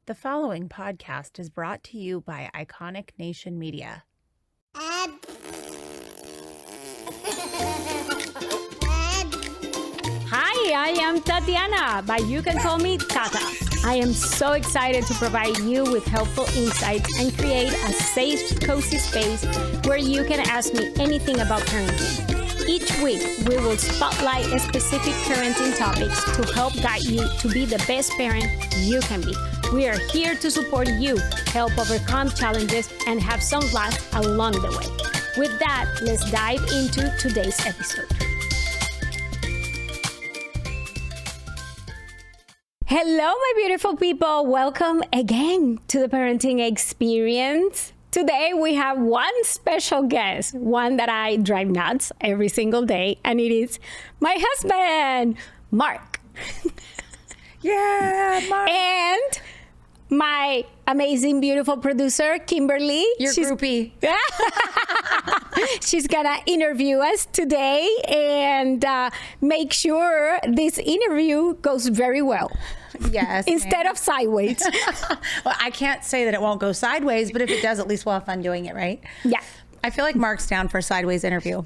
The following podcast is brought to you by Iconic Nation Media. Hi, I am Tatiana, but you can call me Tata. I am so excited to provide you with helpful insights and create a safe, cozy space where you can ask me anything about parenting. Each week, we will spotlight specific parenting topics to help guide you to be the best parent you can be. We are here to support you, help overcome challenges, and have some laughs along the way. With that, let's dive into today's episode. Hello, my beautiful people. Welcome again to the Parenting Experience. Today, we have one special guest, one that I drive nuts every single day, and it is my husband, Mark. Yeah, Mark. And my amazing, beautiful producer, Kimberly. Your groupie. She's gonna interview us today and make sure this interview goes very well. Yes. Instead of sideways. Well, I can't say that it won't go sideways, but if it does, at least we'll have fun doing it, right? Yeah. I feel like Mark's down for a sideways interview.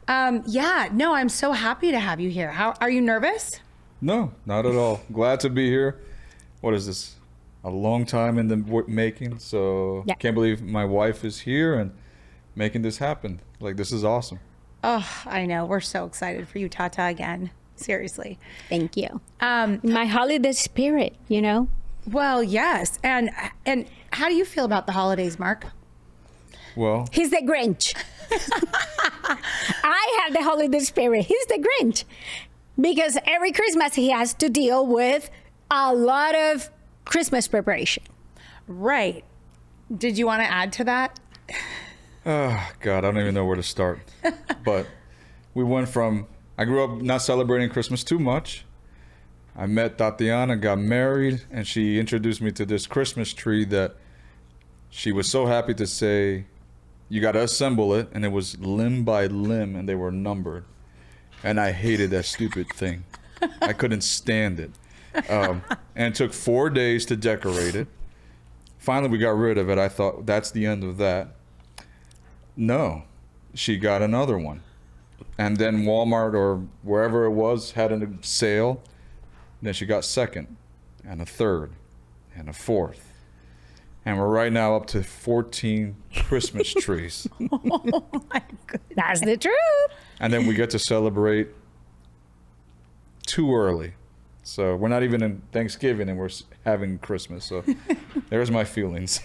I'm so happy to have you here. Are you nervous? No, not at all. Glad to be here. What is this? A long time in the making. So Yeah. Can't believe my wife is here and making this happen. Like, this is awesome. Oh, I know. We're so excited for you, Tata, again. Seriously. Thank you. My holiday spirit, you know? Well, yes. And how do you feel about the holidays, Mark? Well, He's the Grinch. I have the holiday spirit. He's the Grinch. Because every Christmas he has to deal with a lot of Christmas preparation. Right. Did you want to add to that? oh God, I don't even know where to start. But we went from, I grew up not celebrating Christmas too much. I met Tatiana, got married, and she introduced me to this Christmas tree that she was so happy to say, you got to assemble it. And it was limb by limb, and they were numbered. And I hated that stupid thing. I couldn't stand it. And it took 4 days to decorate it. Finally, we got rid of it. I thought, that's the end of that. No, she got another one. And then Walmart or wherever it was had a sale. Then she got second and a third and a fourth. And we're right now up to 14 Christmas trees. Oh my goodness. That's the truth. And then we get to celebrate too early. So we're not even in Thanksgiving and we're having Christmas. So there's my feelings.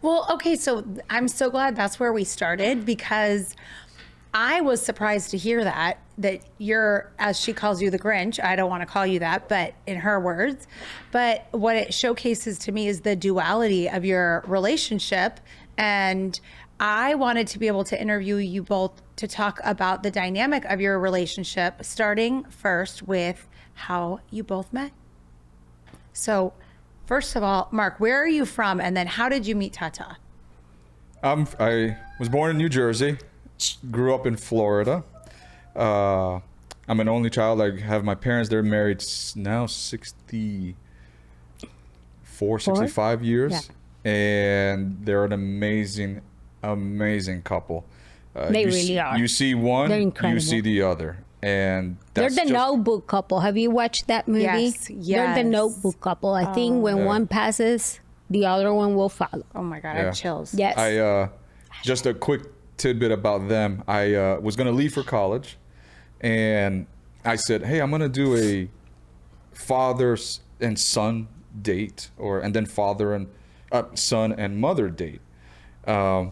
Well, okay, so I'm so glad that's where we started, because I was surprised to hear that you're, as she calls you, the Grinch. I don't want to call you that, but in her words. But what it showcases to me is the duality of your relationship. And I wanted to be able to interview you both to talk about the dynamic of your relationship, starting first with how you both met. So first of all, Mark, where are you from? And then how did you meet Tata? I was born in New Jersey, grew up in Florida. I'm an only child. I have my parents, they're married now 65 years. Yeah. And they're an amazing couple. They really are. You see one, They're incredible. you see the other. And They're that's the just, Notebook couple. Have you watched that movie? Yes, They're the yes. Notebook couple. I think when Yeah. one passes, the other one will follow. Oh my God, I Yeah. have chills. Yes. Just a quick tidbit about them. I was going to leave for college, and I said, hey, I'm going to do a father and son date, and then father and son and mother date. So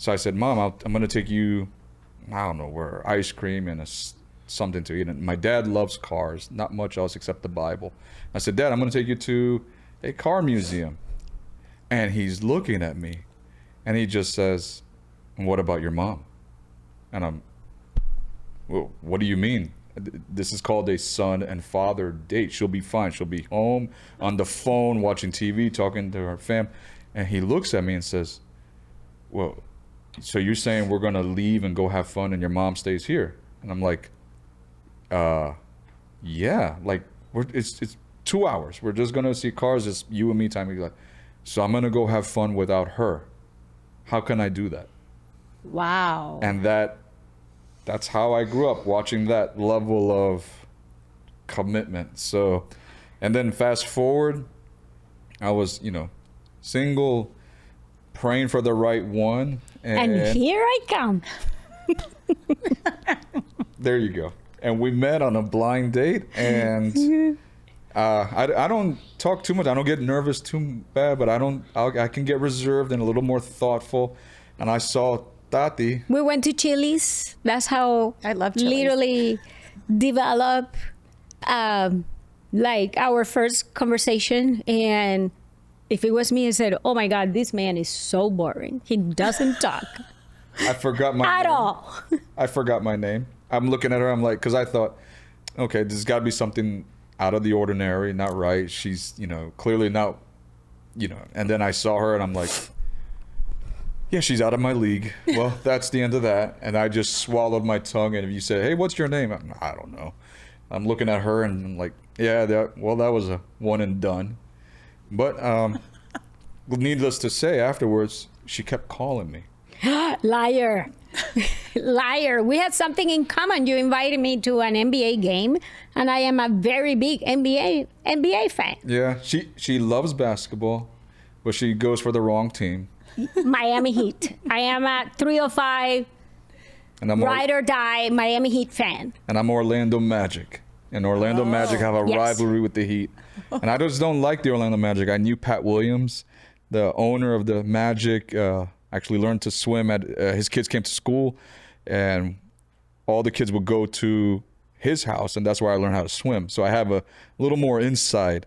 I said, Mom, I'm going to take you, I don't know where, ice cream and something to eat. And my dad loves cars, not much else except the Bible. I said, Dad, I'm going to take you to a car museum. And he's looking at me, and he just says, what about your mom? And I'm, well, what do you mean? This is called a son and father date. She'll be fine. She'll be home on the phone, watching TV, talking to her fam. And he looks at me and says, well, so you're saying we're going to leave and go have fun and your mom stays here? And I'm like, yeah, like it's 2 hours. We're just gonna see cars, just you and me time. He's like, so I'm gonna go have fun without her. How can I do that? Wow. And that's how I grew up, watching that level of commitment. So, and then fast forward, I was, single, praying for the right one. And here I come. There you go. And we met on a blind date, and I don't talk too much. I don't get nervous too bad, but I can get reserved and a little more thoughtful. And I saw Tati. We went to Chili's. That's how I love Chili's. literally develop like our first conversation. And if it was me, I said, oh my God, this man is so boring. He doesn't talk I forgot my at name. all. I forgot my name. I'm looking at her. I'm like, because I thought, okay, there's got to be something out of the ordinary, not right. She's, clearly not, And then I saw her, and I'm like, yeah, she's out of my league. Well, that's the end of that. And I just swallowed my tongue. And if you say, hey, what's your name? I don't know. I'm looking at her, and I'm like, yeah, that was a one and done. But needless to say, afterwards, she kept calling me. Liar. Liar. We had something in common. You invited me to an NBA game, and I am a very big NBA fan. Yeah, she loves basketball, but she goes for the wrong team. Miami Heat. I am a 305 And I'm ride or die Miami Heat fan. And I'm Orlando Magic. And Orlando Magic have a Yes. rivalry with the Heat. And I just don't like the Orlando Magic. I knew Pat Williams, the owner of the Magic, actually learned to swim at his kids came to school, and all the kids would go to his house, and that's where I learned how to swim. So I have a little more insight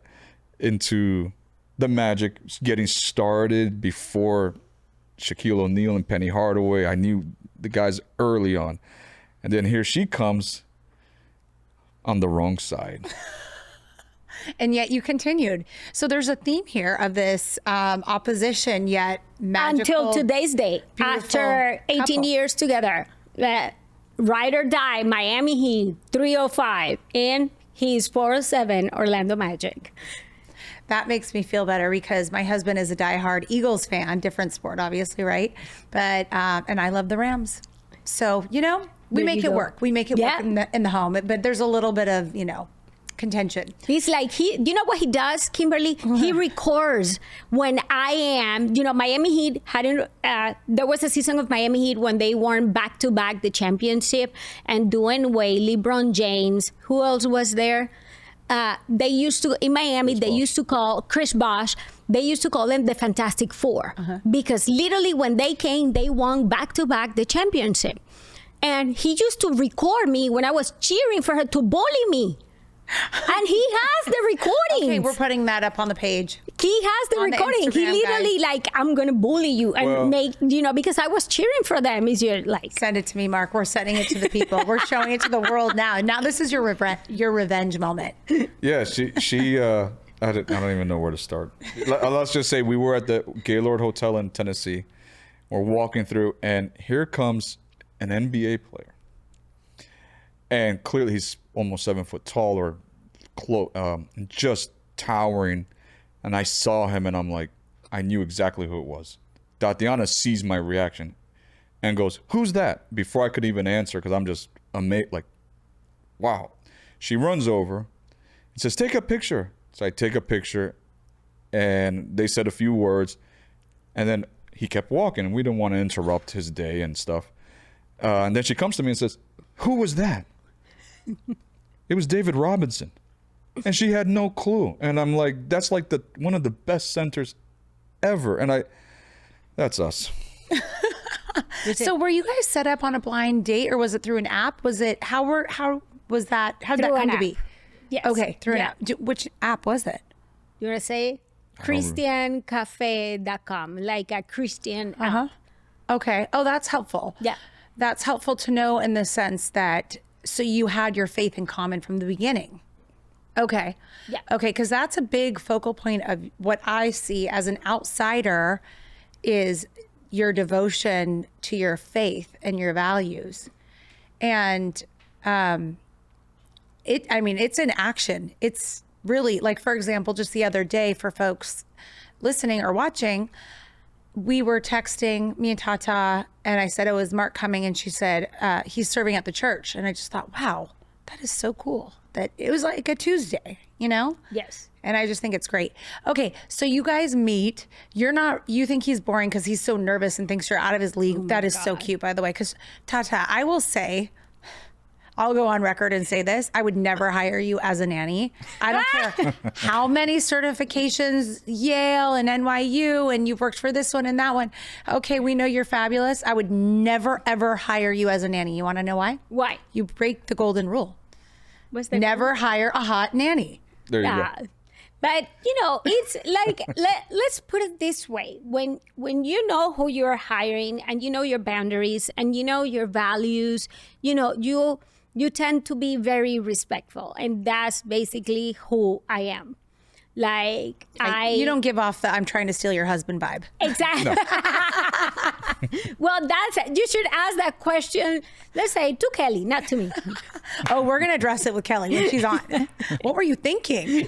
into the Magic getting started before Shaquille O'Neal and Penny Hardaway. I knew the guys early on. And then here she comes on the wrong side. And yet you continued. So there's a theme here of this opposition, yet magical. Until today's day, beautiful after 18 couple. years together, ride or die Miami Heat 305, and he's 407 Orlando Magic. That makes me feel better because my husband is a diehard Eagles fan, different sport, obviously, right? But and I love the Rams. So we There make you it go. work. We make it Yeah. work in the home. But there's a little bit of contention. He's like, you know what he does, Kimberly? He records when I am, Miami Heat hadn't, there was a season of Miami Heat when they won back-to-back the championship, and Dwayne Wade, LeBron James, who else was there? They used to, in Miami, they used to call Chris Bosh, they used to call them the Fantastic Four, because literally when they came, they won back-to-back the championship. And he used to record me when I was cheering for her to bully me. And he has the recording. Okay, we're putting that up on the page. He has the On the recording. He Instagram, literally guys. I'm gonna bully you and Well- make because I was cheering for them. Is your Send it to me, Mark. We're sending it to the people. We're showing it to the world now. Now this is your revenge moment. Yeah, she I don't even know where to start. Let's just say we were at the Gaylord Hotel in Tennessee. We're walking through, and here comes an NBA player. And clearly he's almost 7 foot tall, or just towering. And I saw him, and I'm like, I knew exactly who it was. Tatiana sees my reaction and goes, "Who's that?" Before I could even answer, because I'm just amazed, like, wow. She runs over and says, "Take a picture." So I take a picture, and they said a few words, and then he kept walking, and we didn't want to interrupt his day and stuff. And then she comes to me and says, "Who was that?" It was David Robinson. And she had no clue. And I'm like, that's like one of the best centers ever. And that's us. So were you guys set up on a blind date, or was it through an app? Was it how was that? How did that Through come an to app. be? Yes. Okay, through Yeah. an app. Which app was it? You wanna say ChristianCafe.com, like a Christian app. Okay. Oh, that's helpful. Yeah. That's helpful to know in the sense that so you had your faith in common from the beginning. Okay. Yeah. Okay, because that's a big focal point of what I see as an outsider is your devotion to your faith and your values. And it's in action. It's really, like, for example, just the other day for folks listening or watching, we were texting, me and Tata, and I said it was Mark coming, and she said he's serving at the church. And I just thought, wow, that is so cool that it was like a Tuesday, you know? Yes. And I just think it's great. Okay, so you guys meet. You think he's boring because he's so nervous and thinks you're out of his league. That is so cute, by the way. Because Tata, I will say, I'll go on record and say this. I would never hire you as a nanny. I don't care how many certifications, Yale and NYU, and you've worked for this one and that one. Okay, we know you're fabulous. I would never, ever hire you as a nanny. You want to know why? Why? You break the golden rule. What's the Never hire a hot nanny. There you go. But it's like let's put it this way: when you know who you're hiring and you know your boundaries and you know your values, you tend to be very respectful, and that's basically who I am. Like You don't give off the I'm trying to steal your husband vibe. Exactly. No. Well, you should ask that question, let's say, to Kelly, not to me. Oh, we're going to address it with Kelly when she's on. What were you thinking?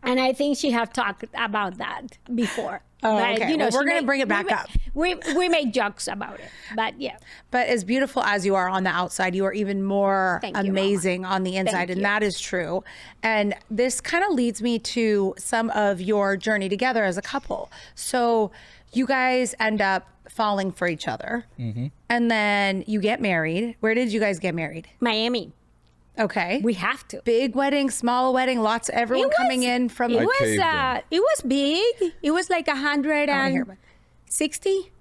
And I think she have talked about that before. Oh, but, okay. Well, we're going to bring it back up. We make jokes about it, but yeah. But as beautiful as you are on the outside, you are even more amazing on the inside, and that is true. And this kind of leads me to some of your journey together as a couple. So you guys end up falling for each other, and then you get married. Where did you guys get married? Miami. Okay. We have to. Big wedding, small wedding, everyone coming in from. It was big. It was like 160.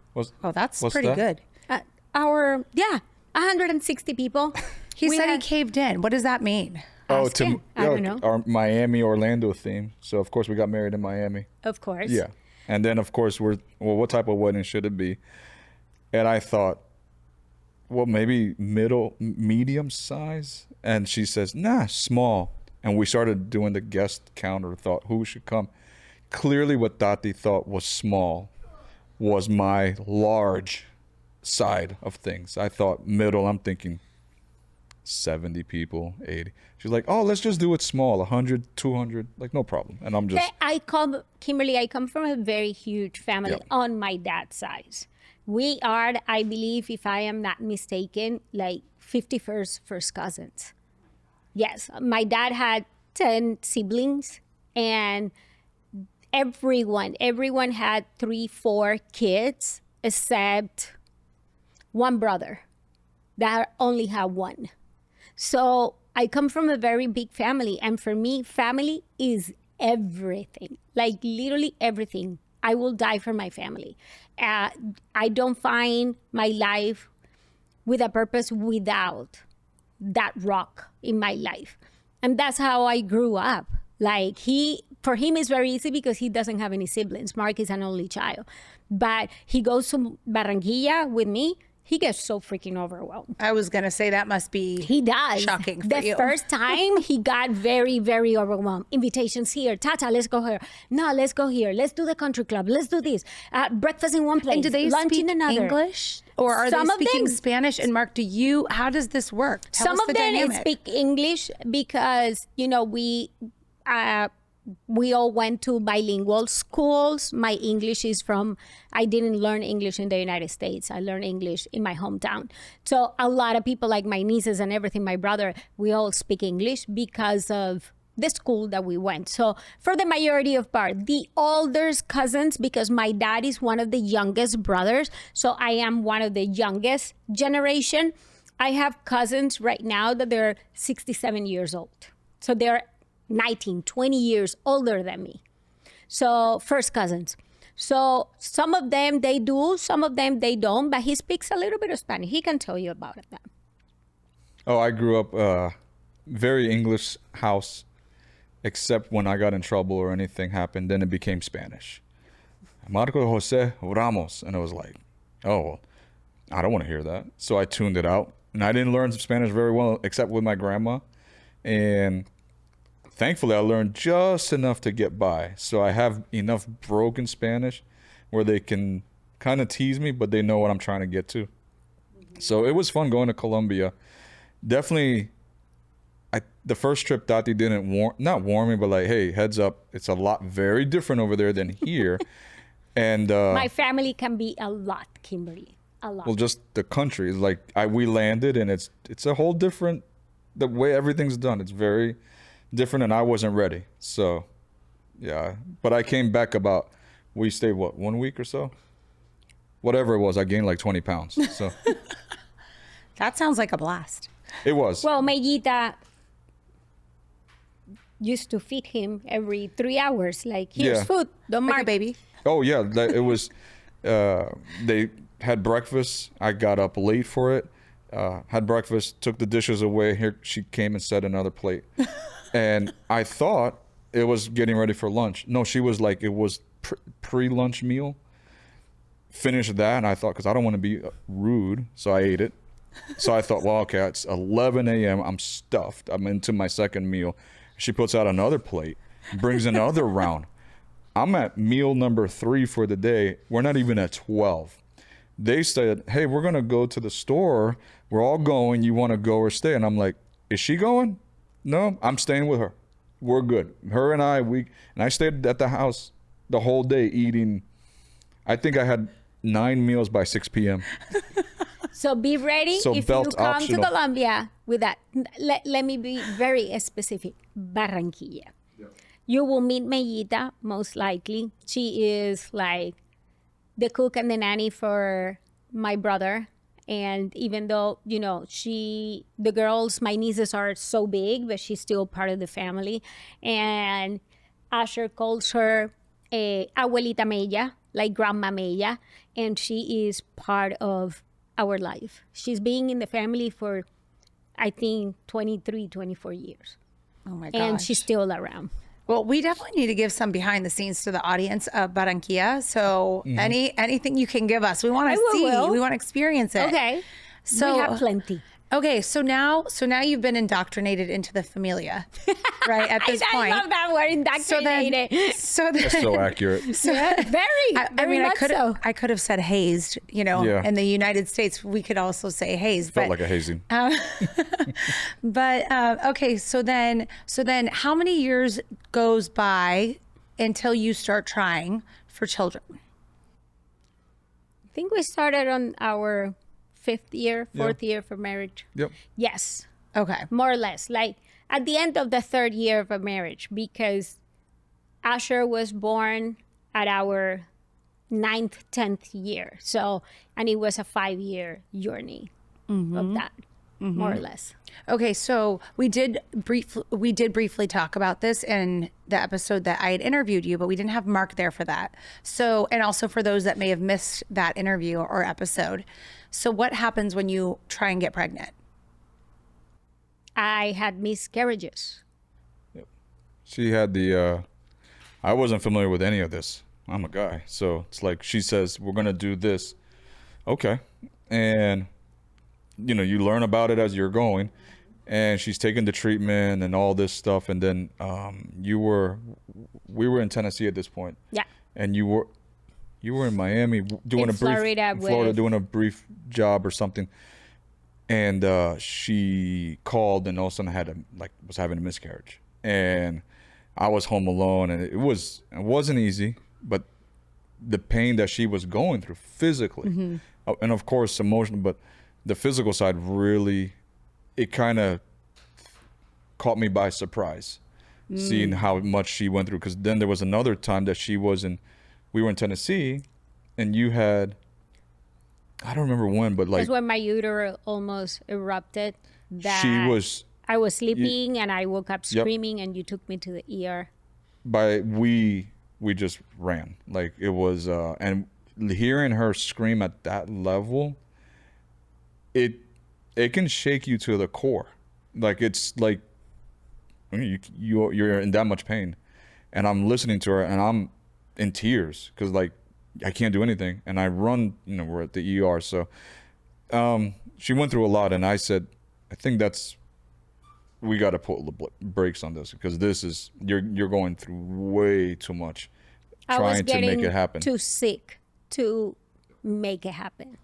That's pretty good. 160 people. He said he caved in. What does that mean? I don't know. Our Miami Orlando theme. So of course we got married in Miami. Of course. Yeah. And then of course what type of wedding should it be? And I thought, well, maybe medium size. And she says, nah, small. And we started doing the guest counter, thought who should come. Clearly what Tati thought was small was my large side of things. I thought middle, I'm thinking 70 people, 80. She's like, oh, let's just do it small, 100, 200, like no problem. And I'm just... Kimberly, I come from a very huge family on my dad's side. We are, I believe, if I am not mistaken, like 51st first cousins. Yes, my dad had 10 siblings, and everyone had 3-4 kids, except one brother that only had one. So I come from a very big family, and for me, family is everything, like literally everything. I will die for my family. I don't find my life with a purpose without that rock in my life. And that's how I grew up. Like for him, it's very easy because he doesn't have any siblings. Mark is an only child. But he goes to Barranquilla with me. He gets so freaking overwhelmed. I was going to say that must be shocking for you. The first time he got very, very overwhelmed. Invitations here. Tata, let's go here. No, let's go here. Let's do the country club. Let's do this. Breakfast in one place. And do they lunch speak in another. English? Or are they speaking Spanish? And Mark, how does this work? Tell us the dynamic. Some of them speak English because, we all went to bilingual schools. My English is I didn't learn English in the United States. I learned English in my hometown. So a lot of people, like my nieces and everything, my brother, we all speak English because of the school that we went. So for the majority of part, the older cousins, because my dad is one of the youngest brothers, so I am one of the youngest generation. I have cousins right now that they're 67 years old. So they're 19, 20 years older than me. So first cousins. So some of them they do, some of them they don't, but he speaks a little bit of Spanish. He can tell you about it then. Oh, I grew up very English house, except when I got in trouble or anything happened, then it became Spanish. Marco Jose Ramos. And it was like, oh, well, I don't want to hear that. So I tuned it out. And I didn't learn Spanish very well, except with my grandma. And thankfully, I learned just enough to get by. So I have enough broken Spanish where they can kind of tease me, but they know what I'm trying to get to. So it was fun going to Colombia. Definitely the first trip Tati didn't not warn me, but like, hey, heads up, it's a lot very different over there than here. And My family can be a lot, Kimberly. A lot. well, just the country is like we landed, and it's a whole different, the way everything's done. It's very different, and I wasn't ready. So yeah, but I came back we stayed 1 week or so, whatever it was. I gained like 20 pounds. So That sounds like a blast. it was. Well, Mellita used to feed him every 3 hours. Like, here's Yeah. food. Don't Like a mark. baby. Oh yeah, it was. They had breakfast. I got up late for it. Had breakfast. Took the dishes away. Here she came and set another plate, and I thought it was getting ready for lunch. No, she was like, it was pre-lunch meal. Finished that, and I thought, because I don't want to be rude, so I ate it. So I thought, well, okay, it's 11 a.m. I'm stuffed. I'm into my second meal. She puts out another plate, brings another round. I'm at meal number 3 for the day. We're not even at 12. They said, hey, we're going to go to the store. We're all going. You want to go or stay? And I'm like, is she going? No, I'm staying with her. We're good. Her and I stayed at the house the whole day eating. I think I had 9 meals by 6 p.m. So be ready So if you belt come optional. to Colombia with that. Let me be very specific. Barranquilla. You will meet Mellita, most likely. She is like the cook and the nanny for my brother. And even though, the girls, my nieces are so big, but she's still part of the family. And Asher calls her Abuelita Mella, like Grandma Mella. And she is part of our life. She's been in the family for, I think, 23, 24 years. Oh my gosh. And she's still around. Well, we definitely need to give some behind the scenes to the audience of Barranquilla. So anything you can give us, we want to see, will. we want to experience it. Okay. So we have plenty. Okay, so now you've been indoctrinated into the familia, right? At this point, I love that word, indoctrinated. so That's then, so accurate. Very much so. I could have said hazed. Yeah. In the United States, we could also say hazed. Felt But like a hazing. okay, so then, how many years goes by until you start trying for children? I think we started on our 4th year for marriage. Yep. Yes, Okay. more or less. Like at the end of the 3rd year of a marriage, because Asher was born at our 9th, 10th year. So, and it was a 5-year journey of that, more or less. Okay, so we did briefly talk about this in the episode that I had interviewed you, but we didn't have Mark there for that. So, and also for those that may have missed that interview or episode. So what happens when you try and get pregnant? I had miscarriages. She had I wasn't familiar with any of this. I'm a guy. So it's like, she says, we're going to do this. Okay. And, you learn about it as you're going. And she's taking the treatment and all this stuff. And then we were in Tennessee at this point. Yeah. And you were in Miami doing Florida doing a brief job or something. And she called and all of a sudden was having a miscarriage. And I was home alone, and it wasn't easy, but the pain that she was going through physically, and of course emotional, but the physical side really, it kind of caught me by surprise, seeing how much she went through. Because then there was another time that we were in Tennessee, and you had, I don't remember when, but like, That's when my uterus almost erupted. I was sleeping and I woke up screaming, and you took me to the ER. We just ran. Like, it was, and hearing her scream at that level, it can shake you to the core. Like, it's like you're in that much pain, and I'm listening to her and I'm in tears because like I can't do anything, and I run. We're at the ER, so she went through a lot, and I said, I think we got to put the brakes on this, because this is you're going through way too much I was trying to make getting it happen. too sick to make it happen.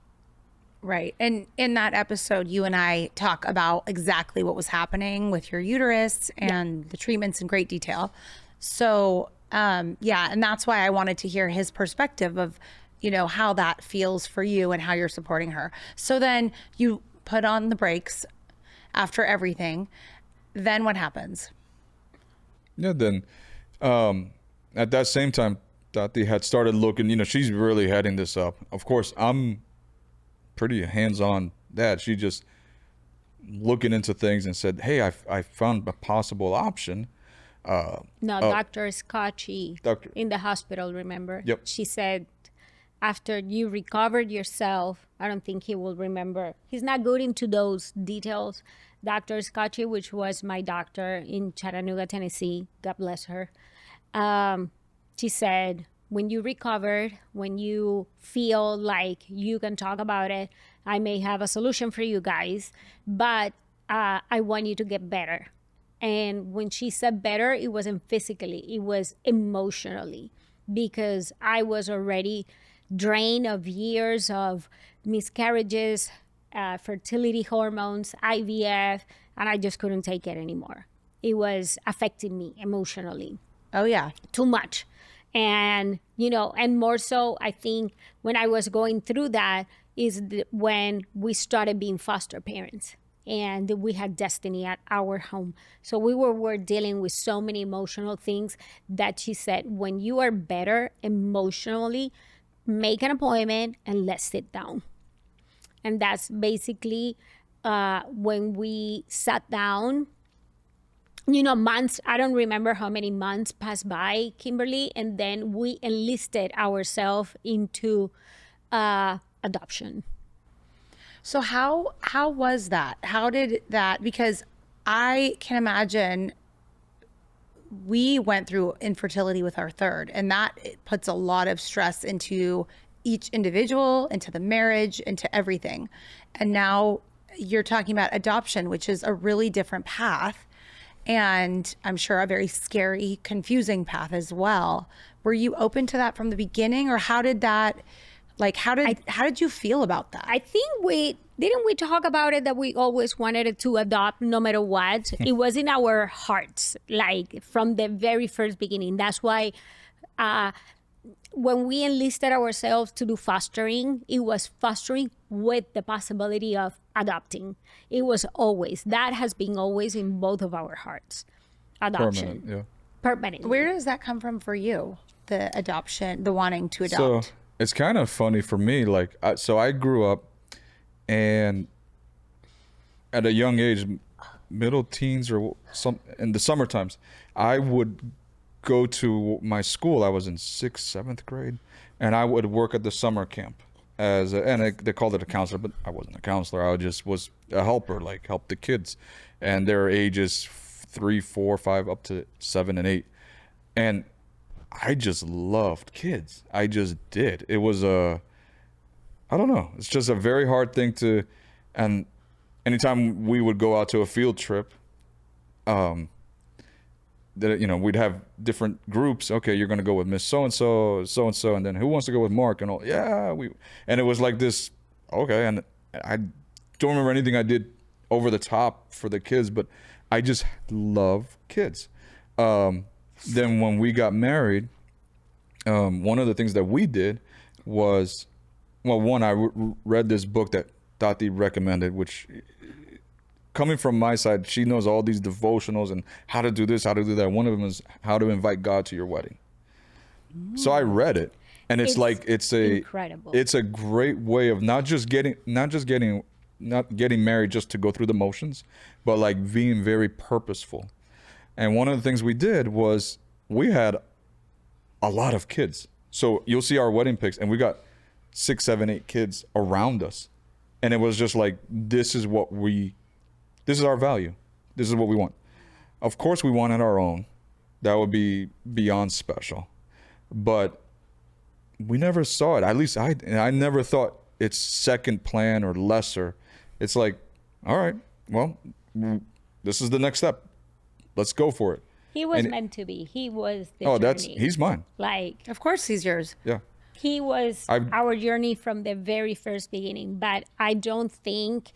Right. And in that episode, you and I talk about exactly what was happening with your uterus and the treatments in great detail. So, yeah, and that's why I wanted to hear his perspective of, you know, how that feels for you and how you're supporting her. So then you put on the brakes after everything. Then what happens? Yeah, then at that same time, Tati had started looking, you know, she's really heading this up. Of course, I'm pretty hands-on dad. She just looking into things and said, hey, I found a possible option. No, Dr. Scotchy Doctor. in the hospital, remember? Yep. She said, after you recovered yourself, I don't think he will remember. He's not good into those details. Dr. Scotchy, which was my doctor in Chattanooga, Tennessee, God bless her. She said, when you recovered, when you feel like you can talk about it, I may have a solution for you guys, but I want you to get better. And when she said better, it wasn't physically, it was emotionally, because I was already drained of years of miscarriages, fertility hormones, IVF, and I just couldn't take it anymore. It was affecting me emotionally. Oh, yeah. Too much. And, you know, and more so, I think when I was going through that is when we started being foster parents and we had destiny at our home. So we were dealing with so many emotional things that she said, when you are better emotionally, make an appointment and let's sit down. And that's basically when we sat down. You know, months, I don't remember how many months passed by, Kimberly, and then we enlisted ourselves into adoption. So how was that? How did that, because I can imagine we went through infertility with our third, and that it puts a lot of stress into each individual, into the marriage, into everything. And now you're talking about adoption, which is a really different path. And I'm sure a very scary, confusing path as well. Were you open to that from the beginning, or how did that, like, how did you feel about that? I think we talk about it, that we always wanted to adopt no matter what. It was in our hearts, like from the very first beginning. That's why when we enlisted ourselves to do fostering, it was fostering with the possibility of adopting. It was always, that has been always in both of our hearts. Adoption. Permanent, yeah. Permanent. Where does that come from for you? The adoption, the wanting to adopt? So it's kind of funny for me. Like, so I grew up, and at a young age, middle teens or some in the summer times, I would go to my school. I was in 6th, 7th grade, and I would work at the summer camp they called it a counselor, but I wasn't a counselor. I just was a helper, like help the kids, and their ages 3, 4, 5, up to 7 and 8, and I just loved kids. I just did. It was I don't know. It's just a very hard thing to, and anytime we would go out to a field trip, that, you know, we'd have different groups. Okay, you're going to go with Miss so-and-so, so-and-so, and then who wants to go with Mark? And all, yeah, and it was like this, okay, and I don't remember anything I did over the top for the kids, but I just love kids. Then when we got married, one of the things that we did was, well, one, I read this book that Tati recommended, which, coming from my side, she knows all these devotionals and how to do this, how to do that. One of them is how to invite God to your wedding. So I read it, and it's incredible. It's a great way of not getting married just to go through the motions, but like being very purposeful. And one of the things we did was we had a lot of kids. So you'll see our wedding pics, and we got 6, 7, 8 kids around us, and it was just like, this is our value. This is what we want. Of course, we wanted our own. That would be beyond special. But we never saw it. At least I never thought it's second plan or lesser. It's like, all right, well, this is the next step. Let's go for it. He was meant to be. He was the journey. He's mine. Like, Of course he's yours. Yeah. He was our journey from the very first beginning, but I don't think,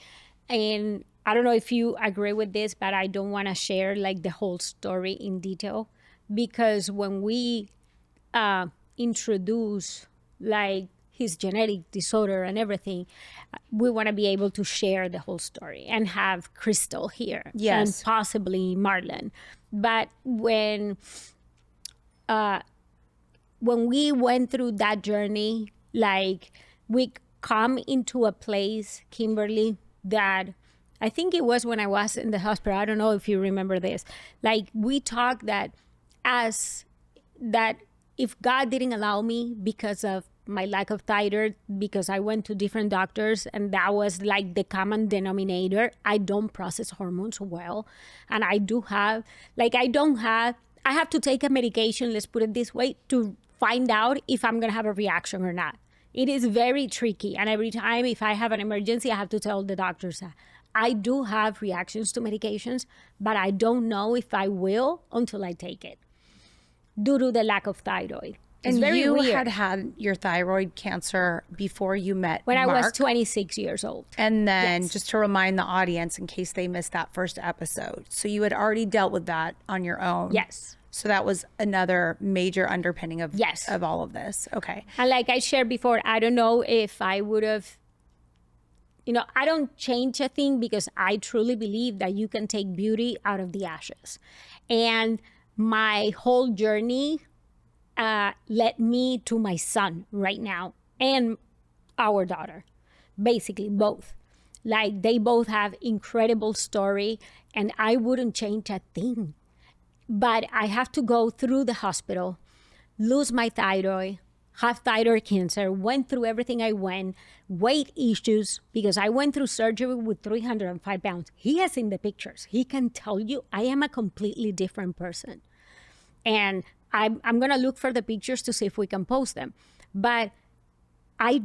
and I don't know if you agree with this, but I don't want to share like the whole story in detail, because when we introduce like his genetic disorder and everything, we want to be able to share the whole story and have Crystal here, Yes, and possibly Marlon. But when we went through that journey, like we come into a place, Kimberly, that I think it was when I was in the hospital. I don't know if you remember this. Like we talked that if God didn't allow me because of my lack of thyroid, because I went to different doctors and that was like the common denominator. I don't process hormones well. And I have to take a medication, let's put it this way, to find out if I'm going to have a reaction or not. It is very tricky. And every time if I have an emergency, I have to tell the doctors that I do have reactions to medications, but I don't know if I will until I take it due to the lack of thyroid. It's and very you weird. had your thyroid cancer before you met When Mark. I was 26 years old. And then Yes. just to remind the audience in case they missed that first episode. So you had already dealt with that on your own. Yes. So that was another major underpinning of Yes. of all of this. Okay. And like I shared before, I don't know if I would have, I don't change a thing because I truly believe that you can take beauty out of the ashes. And my whole journey led me to my son right now and our daughter, basically both. Like they both have incredible story and I wouldn't change a thing. But I have to go through the hospital, lose my thyroid, have thyroid cancer, went through everything I went, weight issues, because I went through surgery with 305 pounds. He has seen the pictures. He can tell you I am a completely different person. And I'm going to look for the pictures to see if we can post them. But I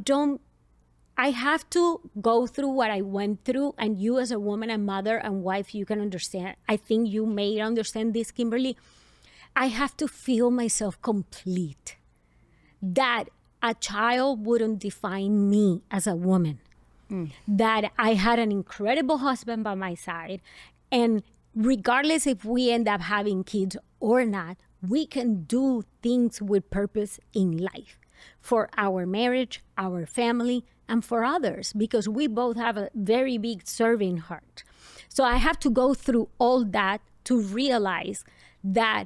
have to go through what I went through, and you as a woman and mother and wife, you can understand. I think you may understand this, Kimberly. I have to feel myself complete. That a child wouldn't define me as a woman. That I had an incredible husband by my side. And regardless if we end up having kids or not, we can do things with purpose in life for our marriage, our family, and for others, because we both have a very big serving heart. So I have to go through all that to realize that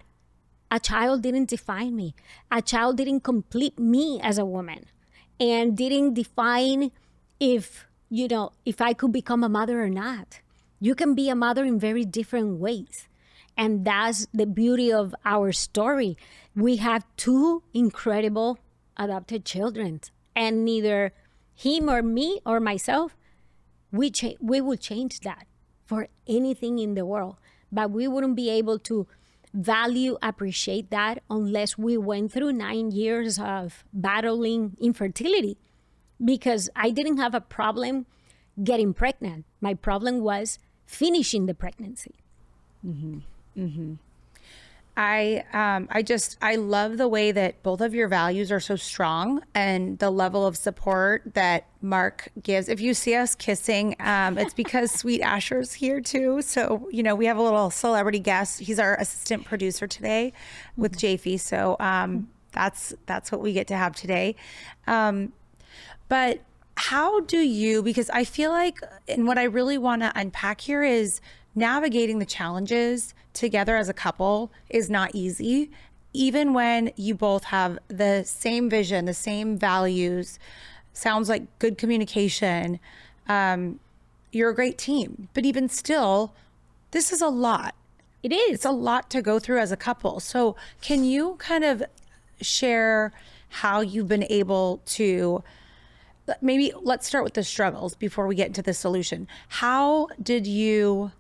a child didn't define me. A child didn't complete me as a woman, and didn't define if I could become a mother or not. You can be a mother in very different ways. And that's the beauty of our story. We have two incredible adopted children, and neither him or me or myself, we would change that for anything in the world. But we wouldn't be able to appreciate that unless we went through 9 years of battling infertility. Because I didn't have a problem getting pregnant. My problem was finishing the pregnancy. Mm-hmm. Mm-hmm. I love the way that both of your values are so strong and the level of support that Mark gives. If you see us kissing, it's because Sweet Asher's here too. So, we have a little celebrity guest. He's our assistant producer today with JFE. So that's what we get to have today. But how do you, because I feel like, and what I really want to unpack here is navigating the challenges together as a couple is not easy, even when you both have the same vision, the same values. Sounds like good communication. You're a great team, but even still, this is a lot. It is. It's a lot to go through as a couple. So can you kind of share how you've been able to, maybe let's start with the struggles before we get into the solution. How did you,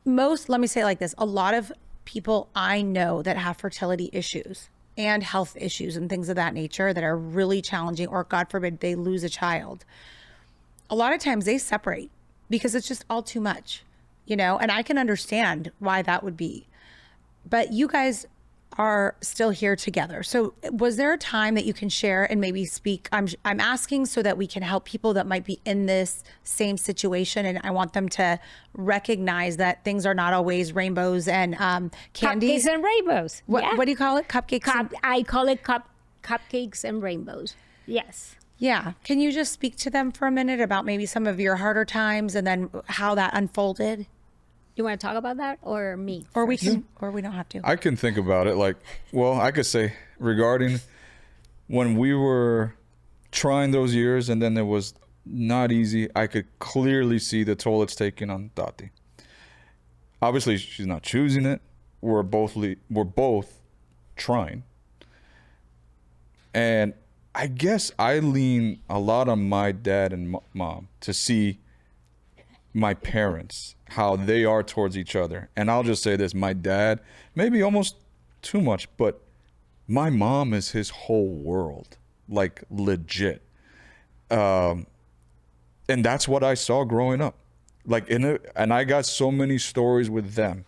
let me say it like this, a lot of people I know that have fertility issues and health issues and things of that nature that are really challenging, or God forbid they lose a child, a lot of times they separate because it's just all too much, and I can understand why that would be. But you guys are still here together. So was there a time that you can share and maybe speak? I'm asking so that we can help people that might be in this same situation. And I want them to recognize that things are not always rainbows and candies. Cupcakes and rainbows. What do you call it? Cupcakes? I call it cupcakes and rainbows. Yes. Yeah. Can you just speak to them for a minute about maybe some of your harder times and then how that unfolded? You want to talk about that or me? Or we can, or we don't have to. I can think about it. Like, well, I could say regarding when we were trying those years and then it was not easy, I could clearly see the toll it's taking on Tati. Obviously, she's not choosing it. We're both trying. And I guess I lean a lot on my dad and mom to see my parents, how they are towards each other. And I'll just say this, my dad, maybe almost too much, but my mom is his whole world, like legit. And that's what I saw growing up. Like and I got so many stories with them.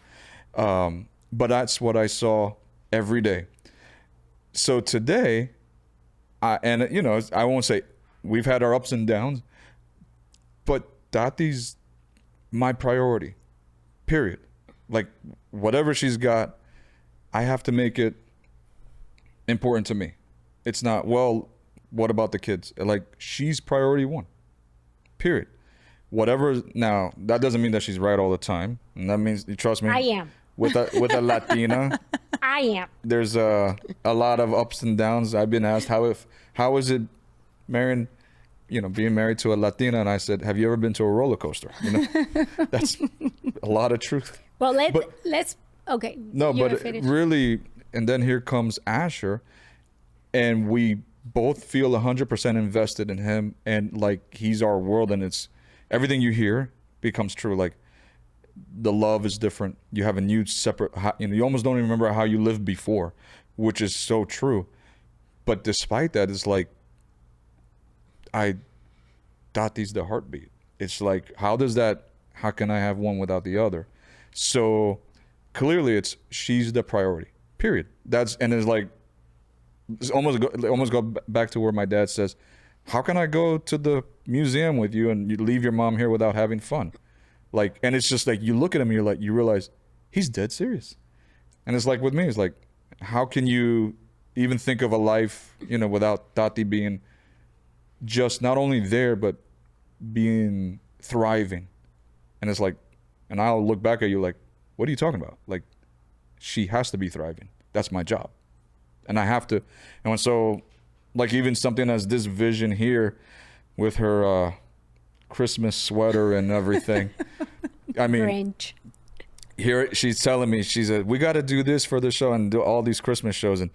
But that's what I saw every day. So today, I won't say we've had our ups and downs, but Tati's my priority, period. Like whatever she's got, I have to make it important to me. It's not, well, what about the kids? Like she's priority one, period. Whatever. Now that doesn't mean that she's right all the time. And that means, you trust me? I am. With a Latina, I am. There's a lot of ups and downs. I've been asked how is it being married to a Latina, and I said, have you ever been to a roller coaster? That's a lot of truth. Well, let's okay. No, but really, and then here comes Asher, and we both feel 100% invested in him, and like he's our world, and it's everything you hear becomes true. Like the love is different. You have a new separate, you almost don't even remember how you lived before, which is so true. But despite that, it's like, Tati's the heartbeat. It's like, how can I have one without the other? So clearly she's the priority, period. It's almost go back to where my dad says, how can I go to the museum with you and you leave your mom here without having fun? Like, and it's just like, you look at him, you realize he's dead serious. And it's like with me, it's like, how can you even think of a life, without Tati being just not only there, but being thriving? And it's like, and I'll look back at you like, what are you talking about? Like, she has to be thriving. That's my job. And I have to. And so, like, even something as this vision here with her Christmas sweater and everything. I mean, Grinch. Here she's telling me, she said, we got to do this for the show and do all these Christmas shows and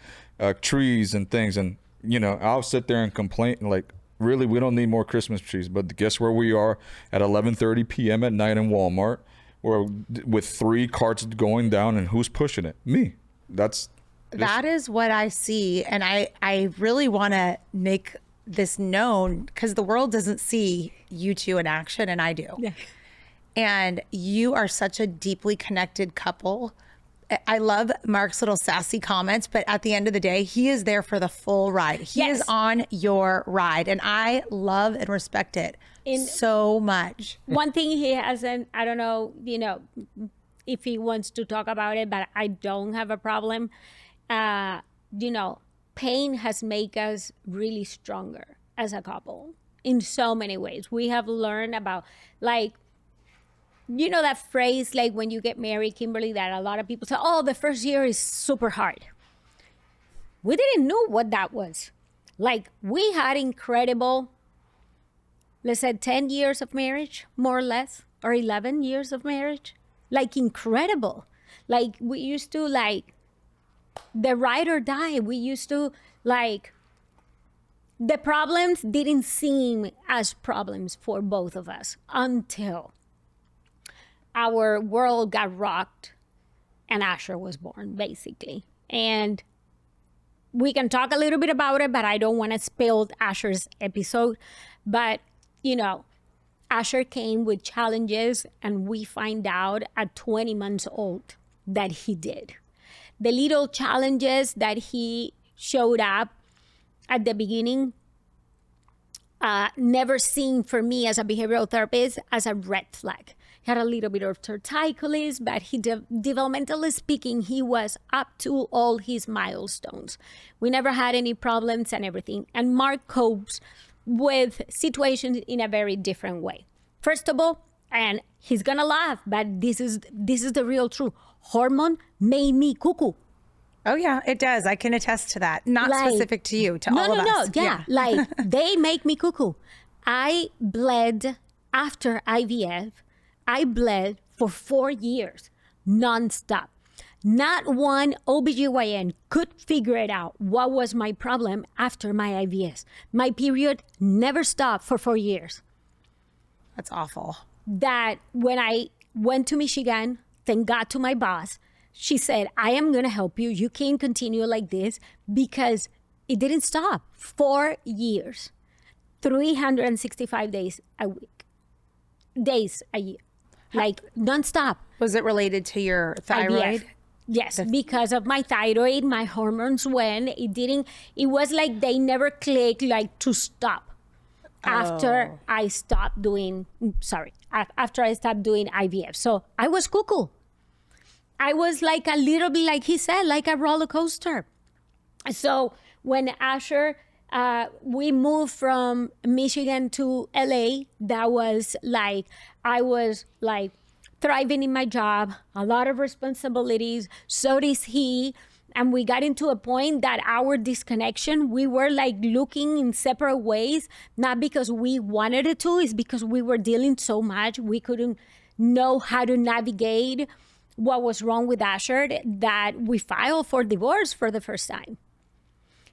trees and things. And, I'll sit there and complain like, really, we don't need more Christmas trees. But guess where we are at 11:30 p.m. at night in Walmart, with 3 carts going down, and who's pushing it? Me. That is what I see. And I really want to make this known because the world doesn't see you two in action, and I do. Yeah. And you are such a deeply connected couple. I love Mark's little sassy comments, but at the end of the day, he is there for the full ride. He is on your ride, and I love and respect it so much. One thing he hasn't, I don't know, if he wants to talk about it, but I don't have a problem. Pain has made us really stronger as a couple in so many ways. We have learned about, like, that phrase, like when you get married, Kimberly, that a lot of people say, oh, the first year is super hard. We didn't know what that was. Like, we had incredible, let's say 10 years of marriage, more or less, or 11 years of marriage. Like, incredible. Like, we used to, like, the ride or die. We used to, like, the problems didn't seem as problems for both of us until our world got rocked and Asher was born, basically. And we can talk a little bit about it, but I don't want to spill Asher's episode. But, Asher came with challenges, and we find out at 20 months old that he did. the little challenges that he showed up at the beginning, never seen for me as a behavioral therapist as a red flag. He had a little bit of torticollis, but developmentally speaking, he was up to all his milestones. We never had any problems and everything. And Mark copes with situations in a very different way. First of all, and he's gonna laugh, but this is the real truth. Hormone made me cuckoo. Oh yeah, it does. I can attest to that. Not specific to you, to all of us. Yeah. Like they make me cuckoo. I bled after IVF. I bled for 4 years, nonstop. Not one OBGYN could figure it out what was my problem after my IVF. My period never stopped for 4 years. That's awful. That when I went to Michigan, thank God to my boss, she said, I am going to help you. You can't continue like this, because it didn't stop. 4 years, 365 days a week, days a year, like nonstop. Was it related to your thyroid? IVF. Yes, because of my thyroid, my hormones went. It was like they never clicked, like to stop. After I stopped doing IVF. So I was cuckoo. I was like a little bit, like he said, like a roller coaster. So when Asher, we moved from Michigan to LA, that was like, I was like thriving in my job, a lot of responsibilities, so does he. And we got into a point that our disconnection, we were like looking in separate ways, not because we wanted it to, it's because we were dealing so much. We couldn't know how to navigate what was wrong with Asher, that we filed for divorce for the first time.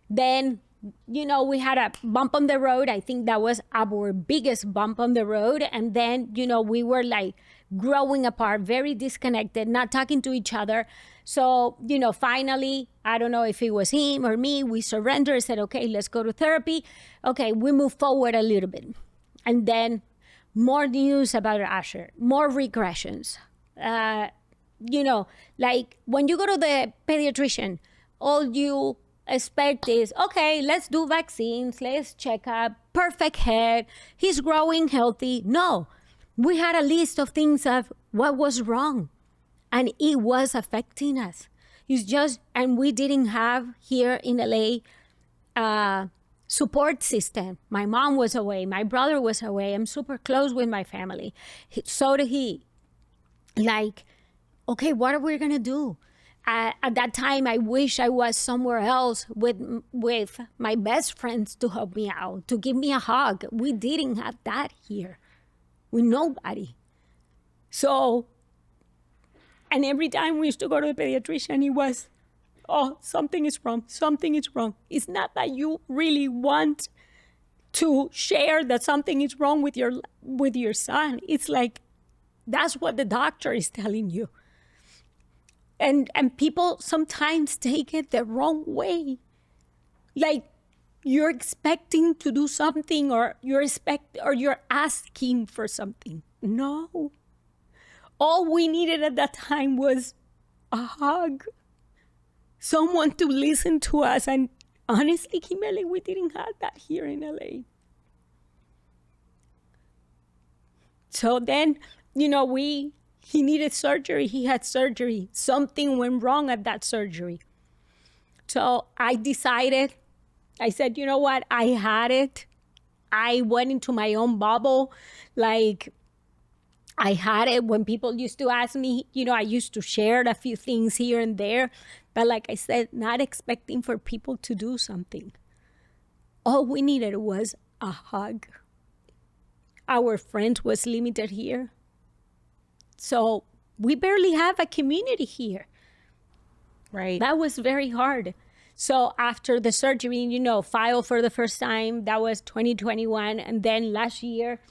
Then, we had a bump on the road. I think that was our biggest bump on the road. And then, we were like growing apart, very disconnected, not talking to each other. So, finally, I don't know if it was him or me, we surrendered, said, okay, let's go to therapy. Okay, we move forward a little bit. And then more news about Asher, more regressions. Like when you go to the pediatrician, all you expect is, okay, let's do vaccines, let's check up, perfect head, he's growing healthy. No, we had a list of things of what was wrong, and it was affecting us. It's just, and we didn't have here in LA support system. My mom was away, my brother was away. I'm super close with my family. So did he. Like, okay, what are we gonna do? At that time, I wish I was somewhere else with my best friends to help me out, to give me a hug. We didn't have that here with nobody. So, and every time we used to go to the pediatrician, it was, oh, something is wrong, something is wrong. It's not that you really want to share that something is wrong with your son. It's like, that's what the doctor is telling you. And people sometimes take it the wrong way. Like you're expecting to do something, or you're asking for something. No. All we needed at that time was a hug. Someone to listen to us. And honestly, Kimberly, we didn't have that here in LA. So then, he needed surgery. He had surgery. Something went wrong at that surgery. So I decided, I said, you know what? I had it. I went into my own bubble. Like, I had it. When people used to ask me, I used to share a few things here and there. But like I said, not expecting for people to do something. All we needed was a hug. Our friends was limited here. So we barely have a community here. Right. That was very hard. So after the surgery, filed for the first time, that was 2021. And then last year,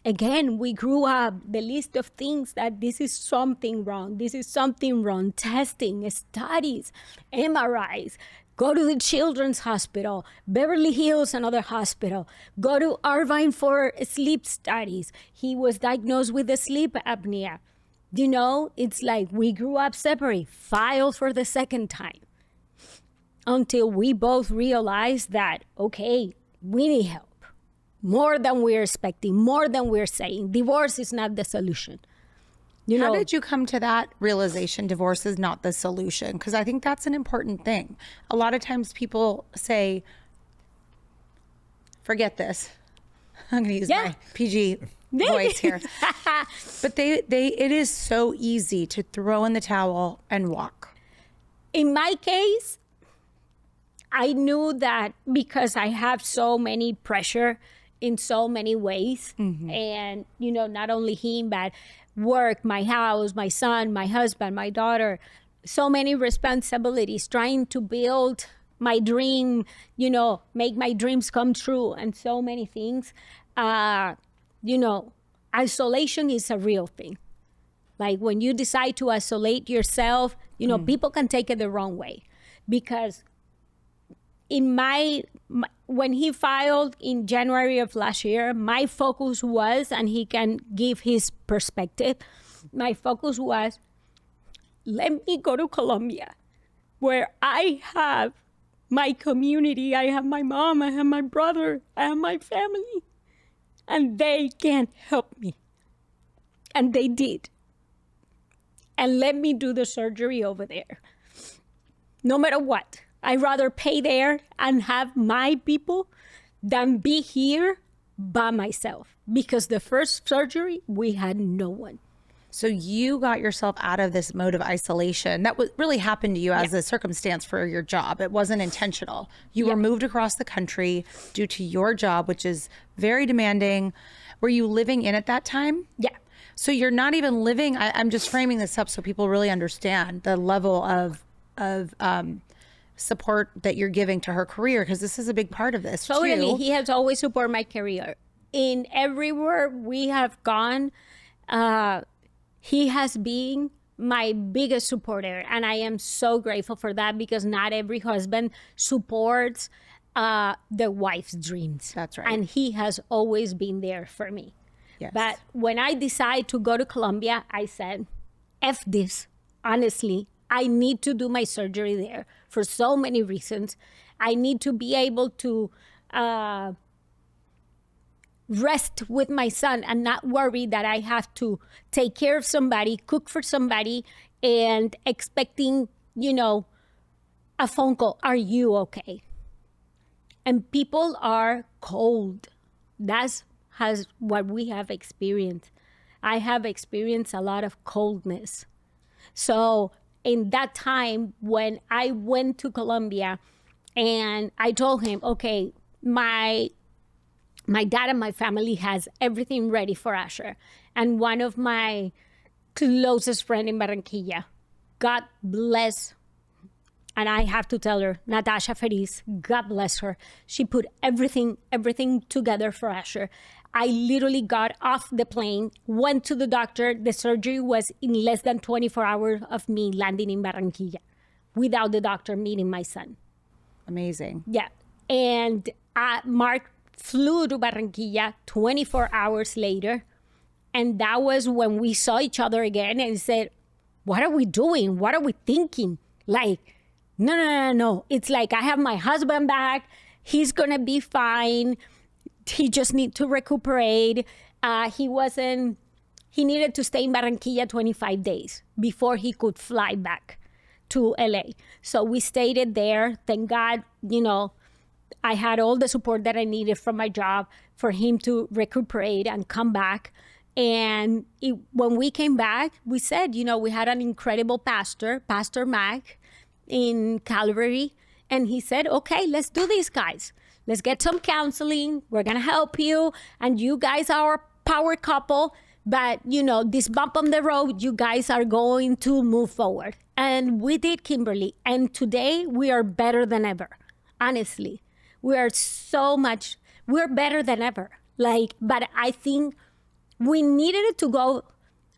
again, we grew up the list of things that this is something wrong. This is something wrong. Testing, studies, MRIs. Go to the Children's Hospital, Beverly Hills, another hospital. Go to Irvine for sleep studies. He was diagnosed with sleep apnea. You know, it's like we grew up separate, filed for the second time, until we both realized that, okay, we need help. More than we're expecting, more than we're saying. Divorce is not the solution. You How know, did you come to that realization divorce is not the solution? Because I think that's an important thing. A lot of times people say, forget this. I'm going to use my PG voice here. But it is so easy to throw in the towel and walk. in my case, I knew that because I have so many pressure in so many ways, and you know, not only him, but work, my house, my son, my husband, my daughter, so many responsibilities, trying to build my dream, you know, make my dreams come true, and so many things. You know, isolation is a real thing. Like when you decide to isolate yourself, you know, people can take it the wrong way, because in my when he filed in January of last year, my focus was, and he can give his perspective, my focus was, let me go to Colombia, where I have my community, I have my mom, I have my brother, I have my family, and they can help me. And they did. And let me do the surgery over there. No matter what, I'd rather pay there and have my people than be here by myself. Because the first surgery, we had no one. So you got yourself out of this mode of isolation. That really happened to you as a circumstance for your job. It wasn't intentional. You were moved across the country due to your job, which is very demanding. Were you living in at that time? Yeah. So you're not even living. I'm just framing this up so people really understand the level of support that you're giving to her career, because this is a big part of this Totally. too. He has always supported my career. In everywhere we have gone, he has been my biggest supporter. And I am so grateful for that, because not every husband supports the wife's dreams. That's right. And he has always been there for me. Yes. But when I decided to go to Colombia, I said, F this. Honestly, I need to do my surgery there for so many reasons. I need to be able to rest with my son and not worry that I have to take care of somebody, cook for somebody, and expecting, you know, a phone call. Are you okay? And people are cold. That's what we have experienced. I have experienced a lot of coldness. So in that time, when I went to Colombia and I told him, okay, my dad and my family has everything ready for Asher. And one of my closest friends in Barranquilla, God bless, and I have to tell her, Natasha Feliz, God bless her. She put everything together for Asher. I literally got off the plane, went to the doctor. The surgery was in less than 24 hours of me landing in Barranquilla without the doctor meeting my son. Amazing. Yeah. And Mark flew to Barranquilla 24 hours later. And that was when we saw each other again and said, what are we doing? What are we thinking? Like, no. It's like, I have my husband back. He's going to be fine. He just need to recuperate. He needed to stay in Barranquilla 25 days before he could fly back to LA. So we stayed there. Thank God, you know, I had all the support that I needed from my job for him to recuperate and come back. And when we came back, we said, you know, we had an incredible pastor, Pastor Mac in Calvary. And he said, okay, let's do this, guys. Let's get some counseling. We're going to help you. And you guys are a power couple. But, you know, this bump on the road, you guys are going to move forward. And we did, Kimberly. And today we are better than ever. Honestly, we're better than ever. Like, but I think we needed to go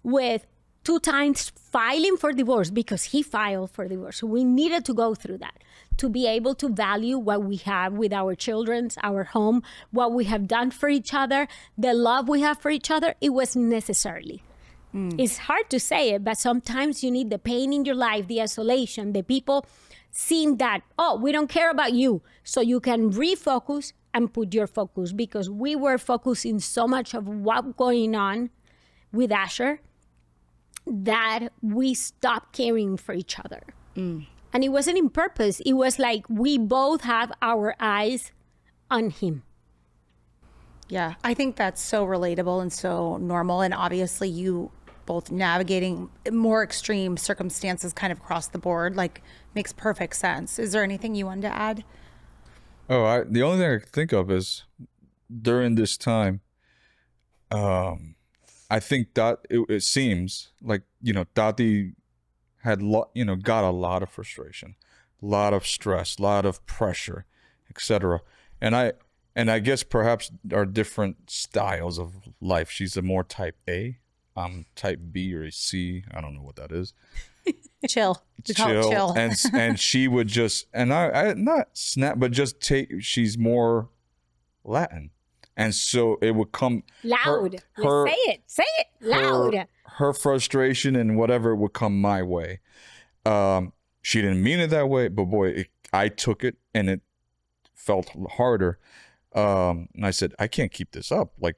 with 2 times filing for divorce, because he filed for divorce. So we needed to go through that to be able to value what we have with our children, our home, what we have done for each other, the love we have for each other. It was necessarily. It's hard to say it, but sometimes you need the pain in your life, the isolation, the people seeing that, oh, we don't care about you. So you can refocus and put your focus, because we were focusing so much of what going on with Asher that we stopped caring for each other. And it wasn't in purpose. It was like we both have our eyes on him. Yeah, I think that's so relatable and so normal. And obviously you both navigating more extreme circumstances kind of across the board, like makes perfect sense. Is there anything you wanted to add? Oh, the only thing I can think of is during this time, I think that it seems like, Tati had, got a lot of frustration, a lot of stress, a lot of pressure, etc. And I guess perhaps our different styles of life. She's a more type A. I'm type B or a C. I don't know what that is. Chill. We call it chill. And she would just, and I not snap, but just she's more Latin. And so it would come Loud. Say it loud. Her frustration and whatever would come my way. She didn't mean it that way, but boy, I took it and it felt harder. And I said, I can't keep this up. Like,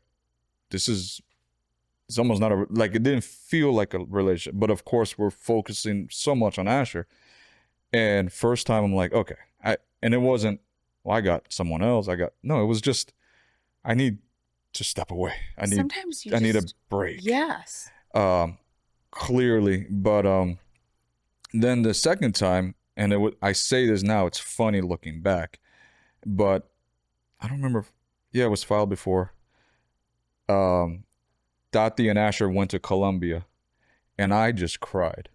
it's almost not it didn't feel like a relationship, but of course we're focusing so much on Asher. And first time I'm like, okay, and it wasn't, well, I got someone else. It was just, I need to step away. I need a break. Yes. Clearly. But, then the second time, and I say this now, it's funny looking back, but I don't remember. It was filed before. Tati and Asher went to Colombia, and I just cried.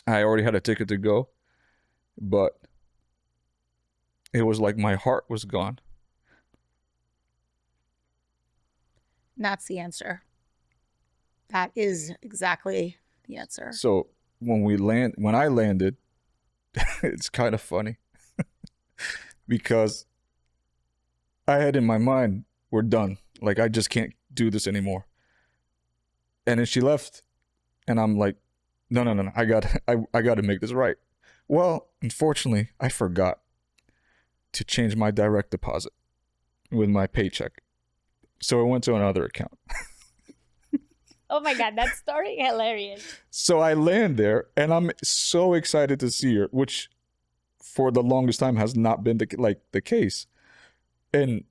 I already had a ticket to go, but it was like my heart was gone. And that's the answer. That is exactly the answer. So when I landed, it's kind of funny because I had in my mind, we're done. Like, I just can't do this anymore. And then she left, and I'm like, no. I got to make this right. Well, unfortunately, I forgot to change my direct deposit with my paycheck. So it went to another account. Oh my God, that story hilarious. So I land there, and I'm so excited to see her, which for the longest time has not been the case. And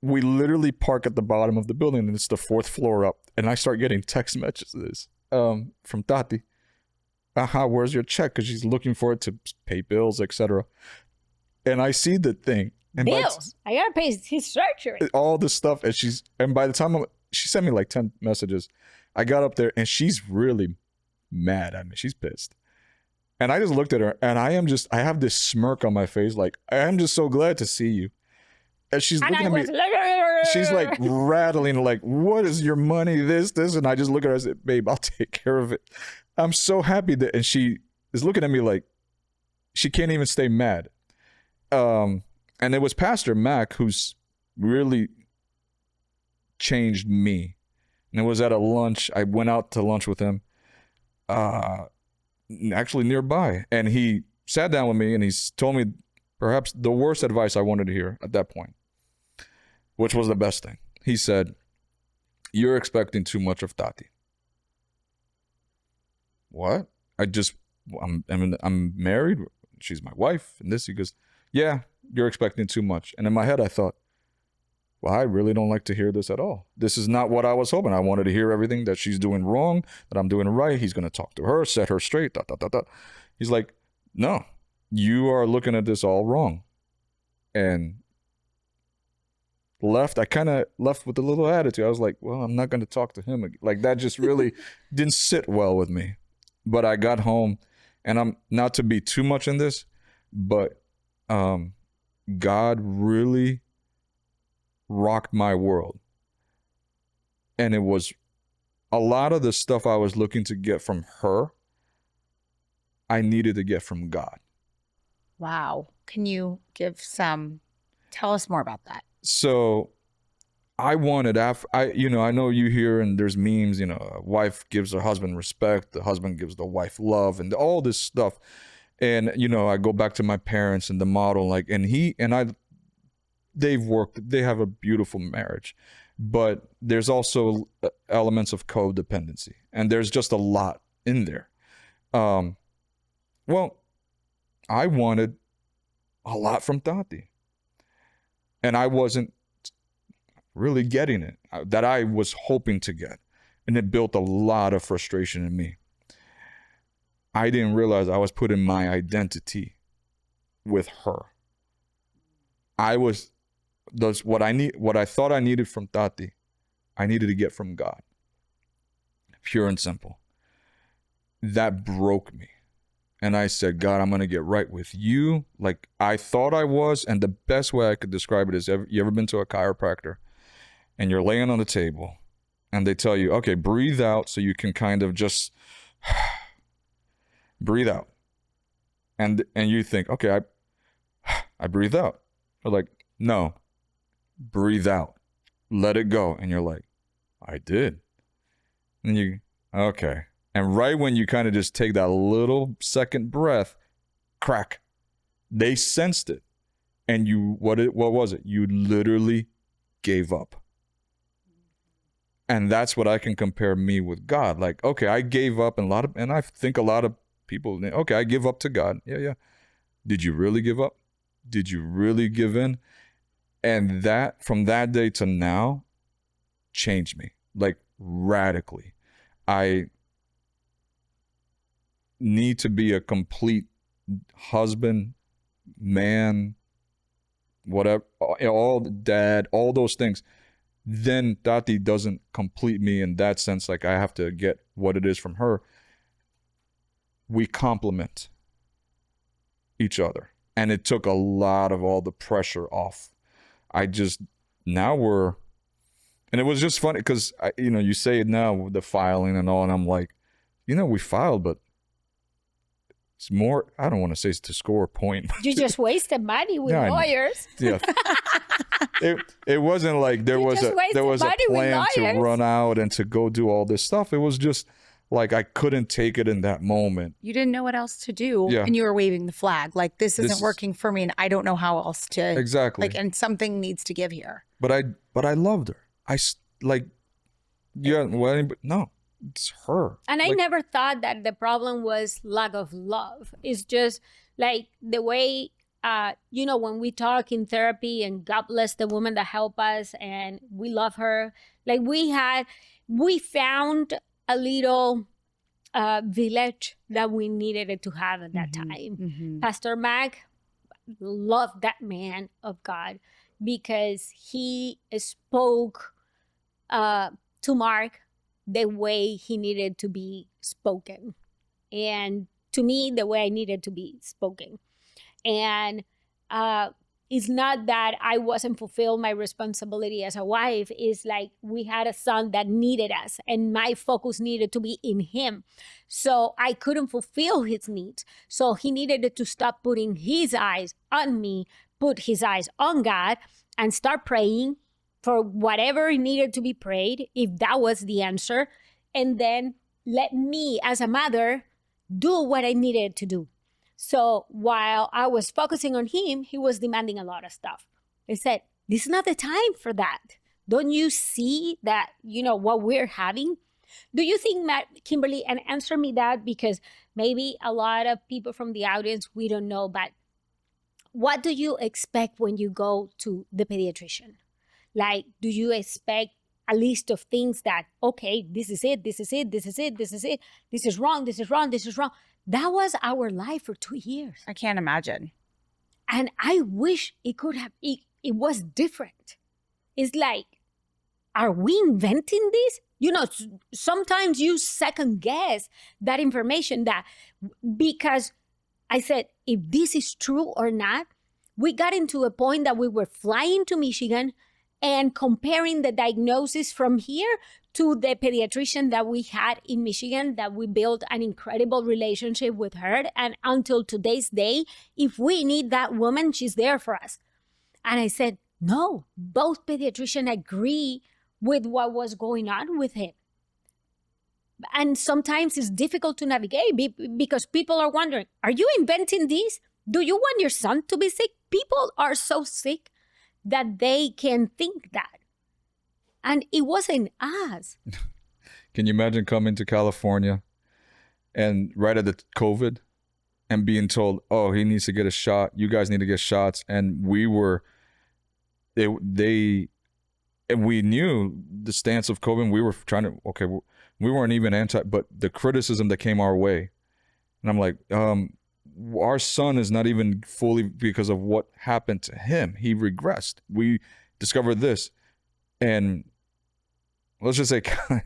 we literally park at the bottom of the building, and it's the 4th floor up. And I start getting text messages from Tati. Where's your check? Because she's looking for it to pay bills, etc. And I see the thing. And bills. I gotta pay his surgery. All this stuff, and by the time she sent me like 10 messages, I got up there, and she's really mad at me. She's pissed. And I just looked at her, and I have this smirk on my face, like, I am just so glad to see you. And she's looking at me. She's like rattling, like, what is your money? This. And I just look at her and say, babe, I'll take care of it. I'm so happy that, and she is looking at me like she can't even stay mad. And it was Pastor Mac who's really changed me. And it was at a lunch. I went out to lunch with him, actually nearby. And he sat down with me, and he's told me perhaps the worst advice I wanted to hear at that point, which was the best thing. He said, you're expecting too much of Tati. What? I'm married. She's my wife. And this, he goes, yeah, you're expecting too much. And in my head, I thought, well, I really don't like to hear this at all. This is not what I was hoping. I wanted to hear everything that she's doing wrong, that I'm doing right. He's going to talk to her, set her straight, . He's like, no, you are looking at this all wrong. And I kind of left with a little attitude. I was like, well, I'm not going to talk to him. Like, that just really didn't sit well with me. But I got home, and I'm not to be too much in this, but God really rocked my world. And it was a lot of the stuff I was looking to get from her, I needed to get from God. Wow. Can you give some Tell us more about that. So I wanted I know you hear and there's memes, a wife gives her husband respect, the husband gives the wife love and all this stuff. And, I go back to my parents and the model, like, and they have a beautiful marriage, but there's also elements of codependency and there's just a lot in there. Well, I wanted a lot from Tati and I wasn't really getting it that I was hoping to get. And it built a lot of frustration in me. I didn't realize I was putting my identity with her. What I thought I needed from Tati, I needed to get from God. Pure and simple. That broke me. And I said, God, I'm going to get right with you like I thought I was. And the best way I could describe it is, you ever been to a chiropractor and you're laying on the table and they tell you, okay, breathe out so you can kind of just breathe out. And you think, okay, I breathe out. They're like, no, breathe out. Let it go. And you're like, I did. And okay. And right when you kind of just take that little second breath, crack, they sensed it. And what was it? You literally gave up. And that's what I can compare me with God. Like, okay, I gave up, and I think a lot of people, okay, I give up to God. Yeah. Did you really give up? Did you really give in? And that, from that day to now, changed me, like, radically. I need to be a complete husband, man, whatever, all dad, all those things. Then Tati doesn't complete me in that sense. Like, I have to get what it is from her. We complement each other. And it took a lot of all the pressure off. Now we're, and it was just funny because, you say it now with the filing and all, and I'm like, we filed, but it's more, I don't want to say it's to score a point. You just wasted money with lawyers. Yeah. It wasn't like there was a plan to run out and to go do all this stuff. It was just like I couldn't take it in that moment. You didn't know what else to do. Yeah. And you were waving the flag. Like, this isn't working for me and I don't know how else to. Exactly. Like, and something needs to give here. But I loved her. No, it's her. And I never thought that the problem was lack of love. It's just like the way, when we talk in therapy, and God bless the woman that helped us and we love her. Like, we found a little village that we needed it to have at that time. Mm-hmm. Pastor Mac loved that man of God because he spoke to Mark the way he needed to be spoken, and to me the way I needed to be spoken. And it's not that I wasn't fulfilled my responsibility as a wife. It's like we had a son that needed us and my focus needed to be in him. So I couldn't fulfill his needs. So he needed to stop putting his eyes on me, put his eyes on God, and start praying for whatever needed to be prayed, if that was the answer. And then let me, as a mother, do what I needed to do. So while I was focusing on him, he was demanding a lot of stuff. I said, this is not the time for that. Don't you see that, what we're having? Do you think, Kimberly, and answer me that, because maybe a lot of people from the audience, we don't know, but what do you expect when you go to the pediatrician? Like, do you expect a list of things that, okay, this is it, this is it, this is it, this is it, this is wrong, this is wrong, this is wrong. That was our life for 2 years. I can't imagine. And I wish it could have, it was different. It's like, are we inventing this? Sometimes you second guess that information, because I said, if this is true or not, we got into a point that we were flying to Michigan and comparing the diagnosis from here to the pediatrician that we had in Michigan, that we built an incredible relationship with her. And until today's day, if we need that woman, she's there for us. And I said, no, both pediatricians agree with what was going on with him. And sometimes it's difficult to navigate because people are wondering, are you inventing this? Do you want your son to be sick? People are so sick that they can think that. And it wasn't us. Can you imagine coming to California and right at the COVID and being told, oh, he needs to get a shot. You guys need to get shots. And we knew the stance of COVID. We were trying to, we weren't even but the criticism that came our way. And I'm like, our son is not even fully because of what happened to him. He regressed. We discovered this. And let's just say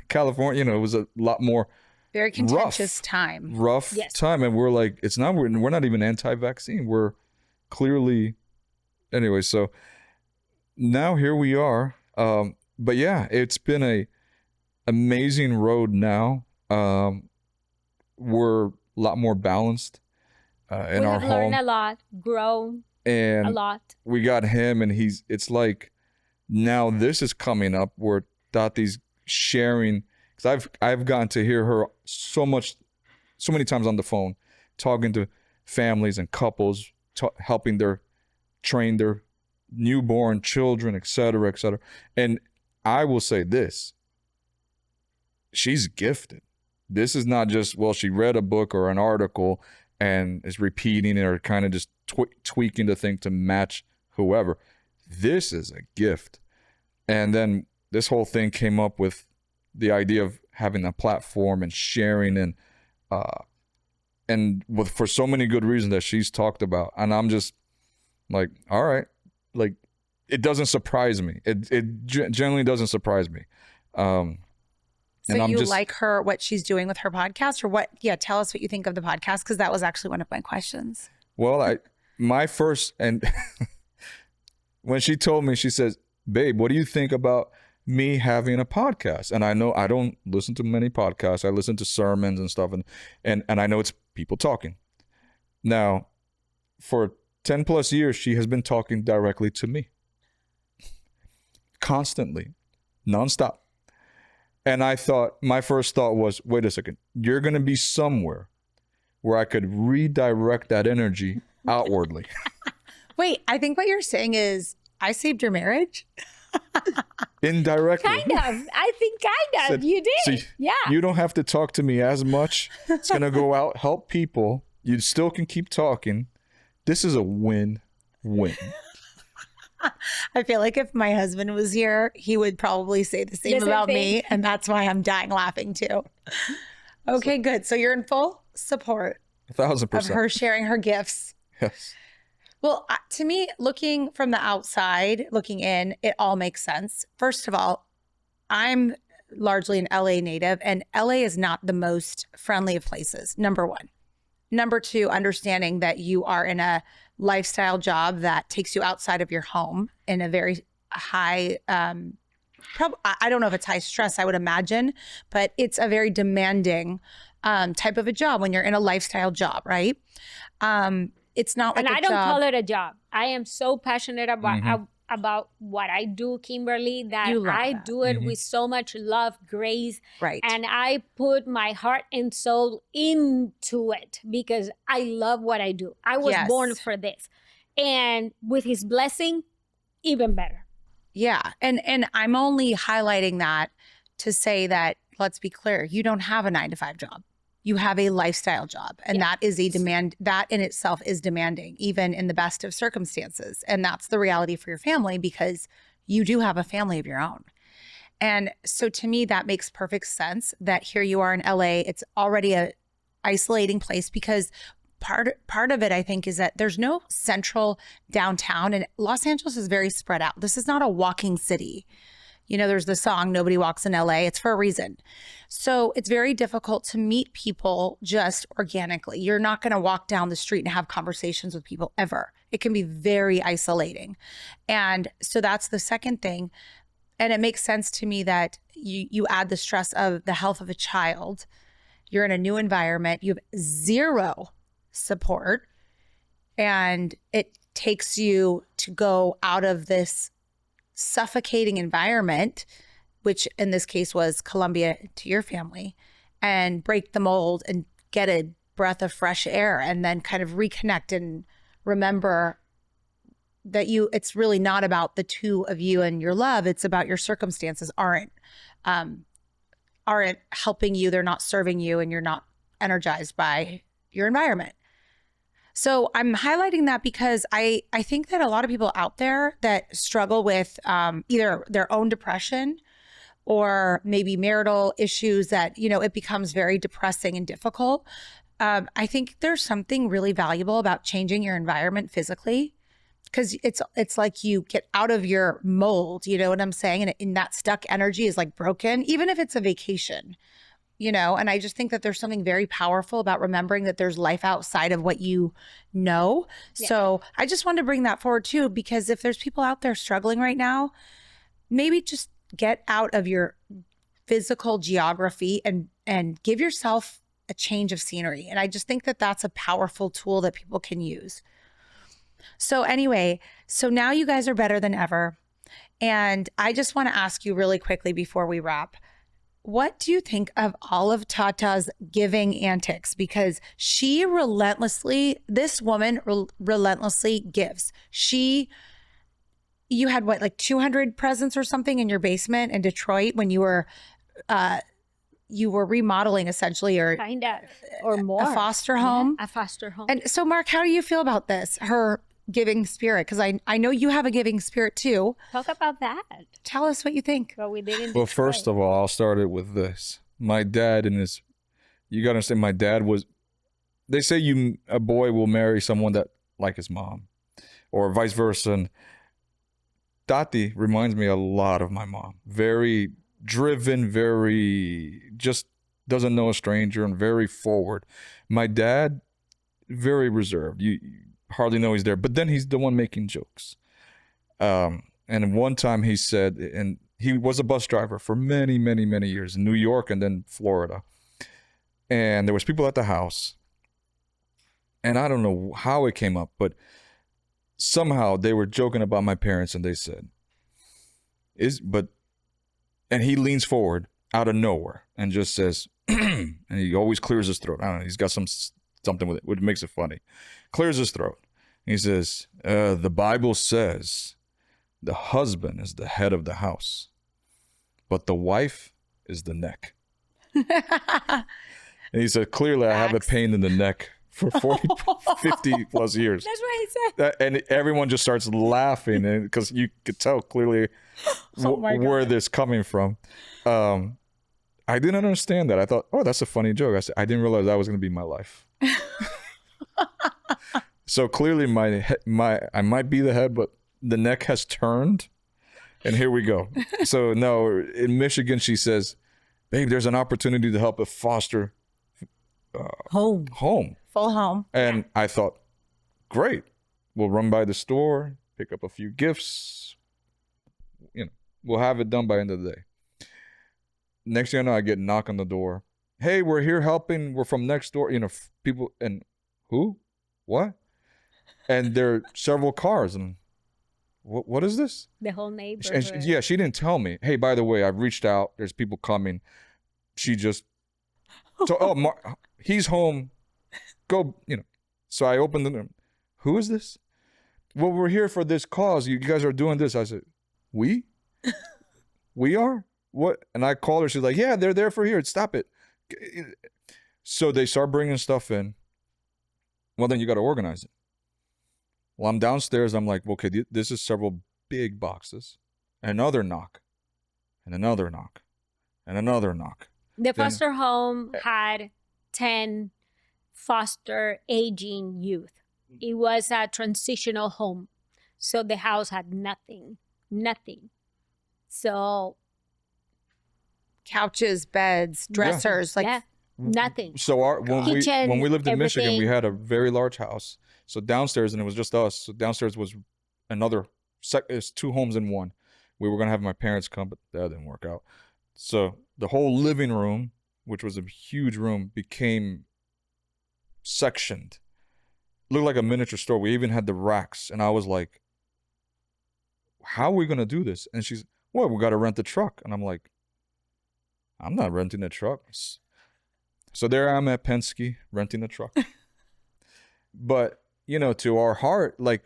California, it was a lot more very contentious time. Rough time. And we're like, we're not even anti-vaccine. We're clearly, anyway, so now here we are. But yeah, it's been a amazing road now. We're a lot more balanced in our home. We've learned a lot, grown and a lot. We got him, and it's like now this is coming up where Tati's sharing, because I've gotten to hear her so many times on the phone, talking to families and couples, helping train their newborn children, et cetera, et cetera. And I will say this, she's gifted. This is not just, she read a book or an article and is repeating it or kind of just tweaking the thing to match whoever. This is a gift. And then this whole thing came up with the idea of having a platform and sharing for so many good reasons that she's talked about. And I'm just like, all right, like, it doesn't surprise me. It generally doesn't surprise me. So you like what she's doing with her podcast, or what? Yeah, tell us what you think of the podcast, because that was actually one of my questions. Well, when she told me, she says, babe, what do you think about me having a podcast? And I know I don't listen to many podcasts. I listen to sermons and stuff, and I know it's people talking. Now, for 10 plus years, she has been talking directly to me. Constantly, nonstop. And my first thought was, wait a second, you're going to be somewhere where I could redirect that energy outwardly. Wait, I think what you're saying is, I saved your marriage? Indirectly. Kind of. I think kind of. You did. See, yeah. You don't have to talk to me as much. It's going to go out, help people. You still can keep talking. This is a win-win. I feel like if my husband was here, he would probably say the same about me. And that's why I'm dying laughing too. Okay, good. So you're in full support 1,000% of her sharing her gifts. Yes. Well, to me, looking from the outside, looking in, it all makes sense. First of all, I'm largely an LA native, and LA is not the most friendly of places, number one. Number two, understanding that you are in a lifestyle job that takes you outside of your home in a very high, I don't know if it's high stress, I would imagine, but it's a very demanding type of a job when you're in a lifestyle job, right? It's not like and a I don't job. call it a job. I am so passionate about what I do, Kimberly, that I do it with so much love, grace, right? And I put my heart and soul into it because I love what I do. I was born for this, and with His blessing, even better. Yeah, and I'm only highlighting that to say that, let's be clear, you don't have a 9-to-5 job. You have a lifestyle job, and that is a demand. That in itself is demanding, even in the best of circumstances. And that's the reality for your family, because you do have a family of your own. And so to me, that makes perfect sense that here you are in LA. It's already a isolating place, because part of it, I think, is that there's no central downtown, and Los Angeles is very spread out. This is not a walking city. You know, there's the song, Nobody Walks in LA. It's for a reason. So it's very difficult to meet people just organically. You're not going to walk down the street and have conversations with people ever. It can be very isolating. And so that's the second thing. And it makes sense to me that you add the stress of the health of a child. You're in a new environment. You have zero support. And it takes you to go out of this suffocating environment, which in this case was Colombia, to your family, and break the mold and get a breath of fresh air, and then kind of reconnect and remember that it's really not about the two of you and your love. It's about your circumstances aren't helping you. They're not serving you, and you're not energized by your environment. So I'm highlighting that because I think that a lot of people out there that struggle with either their own depression or maybe marital issues that, it becomes very depressing and difficult. I think there's something really valuable about changing your environment physically, because it's like you get out of your mold, you know what I'm saying? And that stuck energy is like broken, even if it's a vacation. And I just think that there's something very powerful about remembering that there's life outside of what you know. Yeah. So I just wanted to bring that forward too, because if there's people out there struggling right now, maybe just get out of your physical geography and give yourself a change of scenery. And I just think that that's a powerful tool that people can use. So anyway, so now you guys are better than ever. And I just want to ask you really quickly before we wrap, what do you think of all of Tata's giving antics? Because this woman relentlessly gives. You had what, like 200 presents or something in your basement in Detroit when you were remodeling essentially, or kind of, or more, a foster home. Yeah, a foster home. And so, Mark, how do you feel about this? Her giving spirit, because I know you have a giving spirit too. Talk about that. Tell us what you think. What we did in Well, Detroit. first of all, I'll start it with this. My dad you got to understand, my dad they say a boy will marry someone that like his mom, or vice versa. And Tati reminds me a lot of my mom. Very driven, very just doesn't know a stranger, and very forward. My dad, very reserved. You hardly know he's there, but then he's the one making jokes. And one time he said, and he was a bus driver for many, many, many years in New York and then Florida. And there was people at the house, and I don't know how it came up, but somehow they were joking about my parents, and they said, and he leans forward out of nowhere and just says, and he always clears his throat. I don't know, he's got something with it, which makes it funny. Clears his throat. He says, the Bible says the husband is the head of the house, but the wife is the neck. And he said, clearly I have a pain in the neck for 40, 50 plus years. That's what he said. And everyone just starts laughing, and because you could tell clearly where this coming from. I didn't understand that. I thought, oh, that's a funny joke. I didn't realize that was going to be my life. So clearly I might be the head, but the neck has turned, and here we go. So no, in Michigan, she says, babe, there's an opportunity to help a foster home. Full home. And I thought, great. We'll run by the store, pick up a few gifts. We'll have it done by the end of the day. Next thing I know, I get a knock on the door. Hey, we're here helping. We're from next door. People, and who? What? And there are several cars. And what is this? The whole neighborhood. And she didn't tell me. Hey, by the way, I've reached out. There's people coming. She just, he's home. Go, So I opened the door. Who is this? Well, we're here for this cause. You guys are doing this. I said, we? We are? What? And I called her. She's like, yeah, they're there for here. Stop it. So they start bringing stuff in. Well, then you got to organize it. Well, I'm downstairs. I'm like, okay, this is several big boxes. Another knock. And another knock. And another knock. The foster home had 10 foster aging youth. It was a transitional home. So the house had nothing. So couches, beds, dressers, nothing. So when we lived in Michigan, we had a very large house. So downstairs, and it was just us. So downstairs was it's two homes in one. We were gonna have my parents come, but that didn't work out. So the whole living room, which was a huge room, became sectioned. looked like a miniature store. We even had the racks. And I was like, how are we going to do this? And she's, well, we got to rent the truck. And I'm like, I'm not renting a truck. So there I'm at Penske renting a truck. But, you know, to our heart, like,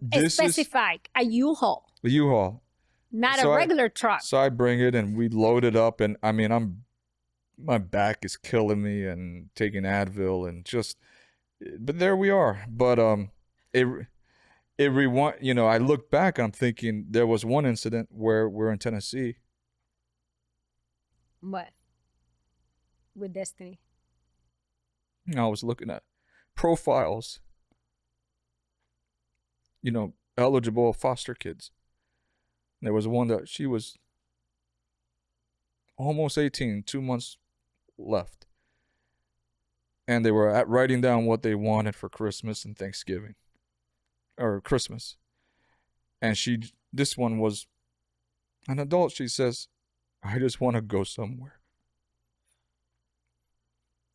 this Specify a U-Haul, is a U-Haul. not a regular truck. So I bring it and we load it up. And I mean, my back is killing me and taking Advil and just, but there we are. But you know, I look back and I'm thinking there was one incident where we're in Tennessee. What? With Destiny. I was looking at profiles, you know, eligible foster kids. There was one that she was almost 18, 2 months left. And they were writing down what they wanted for Christmas and Thanksgiving. Or Christmas. And this one was an adult. She says, I just want to go somewhere.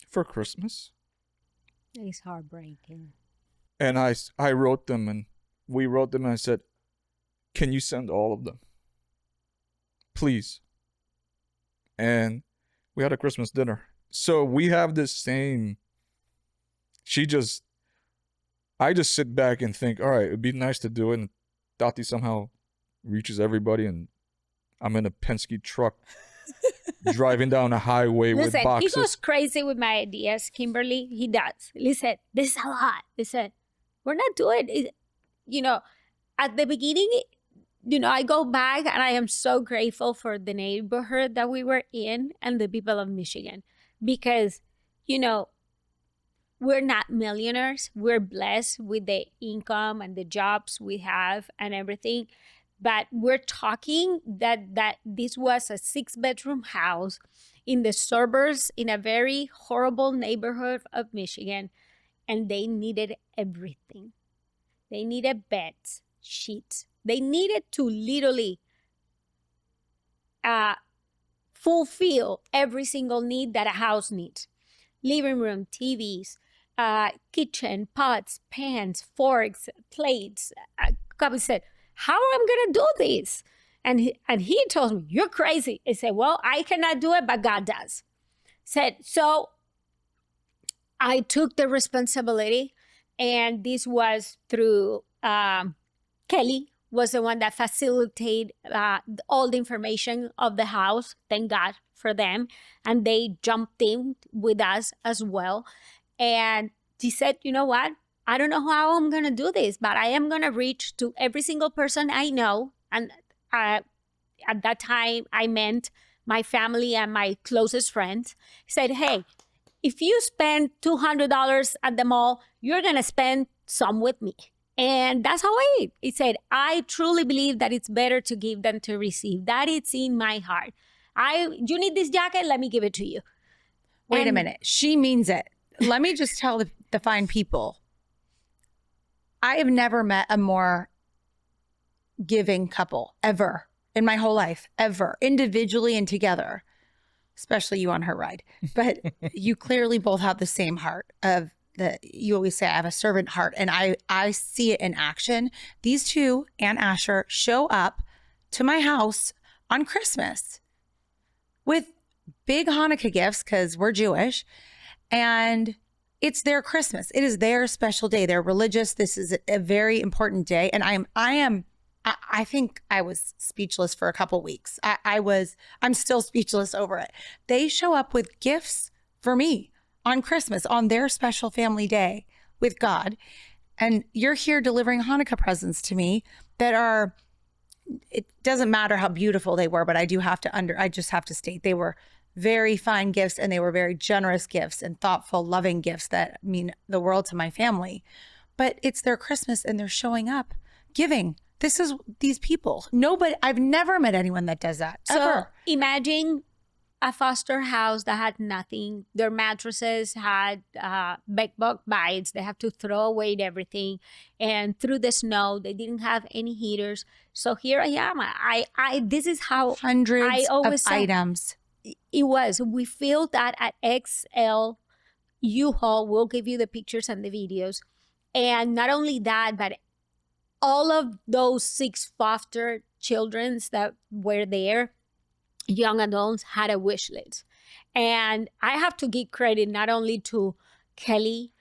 For Christmas. It's heartbreaking. And I wrote them and we wrote them and I said, can you send all of them? Please. And we had a Christmas dinner. So we have this same, I just sit back and think, all right, it'd be nice to do it. And Tati somehow reaches everybody and I'm in a Penske truck driving down a highway with boxes. He goes crazy with my ideas, Kimberly. He does. Listen, this is a lot. Listen, we're not doing it. You know, at the beginning, you know, I go back and I am so grateful for the neighborhood that we were in and the people of Michigan because, you know, we're not millionaires. We're blessed with the income and the jobs we have and everything. But we're talking that this was a 6-bedroom house in the suburbs in a very horrible neighborhood of Michigan. And they needed everything. They needed beds, sheets. They needed to literally fulfill every single need that a house needs. Living room, TVs, kitchen, pots, pans, forks, plates. Cubby said, how am I going to do this? And he told me, you're crazy. I said, well, I cannot do it, but God does. Said, so I took the responsibility, and this was through Kelly was the one that facilitated all the information of the house. Thank God for them. And they jumped in with us as well. And she said, you know what? I don't know how I'm going to do this, but I am going to reach to every single person I know. And at that time, I meant my family and my closest friends. Said, hey, if you spend $200 at the mall, you're going to spend some with me. And that's how I did. It said, I truly believe that it's better to give than to receive. That it's in my heart. You need this jacket? Let me give it to you. Wait a minute. She means it. Let me just tell the fine people. I have never met a more giving couple ever in my whole life, ever, individually and together, especially you on her ride. But you clearly both have the same heart of you always say, I have a servant heart, and I see it in action. These two and Asher show up to my house on Christmas with big Hanukkah gifts because we're Jewish, and it's their Christmas. It is their special day. They're religious. This is a very important day. And I think I was speechless for a couple weeks. I'm still speechless over it. They show up with gifts for me on Christmas, on their special family day with God. And you're here delivering Hanukkah presents to me that are, it doesn't matter how beautiful they were, but I just have to state they were very fine gifts, and they were very generous gifts and thoughtful, loving gifts that mean the world to my family. But it's their Christmas and they're showing up giving. This is these people. Nobody, I've never met anyone that does that, ever. So imagine a foster house that had nothing. Their mattresses had bedbug bites. They have to throw away everything. And through the snow, they didn't have any heaters. So here I am. This is how hundreds of items. It was. We filled that at XL U-Haul. We'll give you the pictures and the videos. And not only that, but all of those 6 foster children that were there, young adults, had a wish list. And I have to give credit not only to Kelly,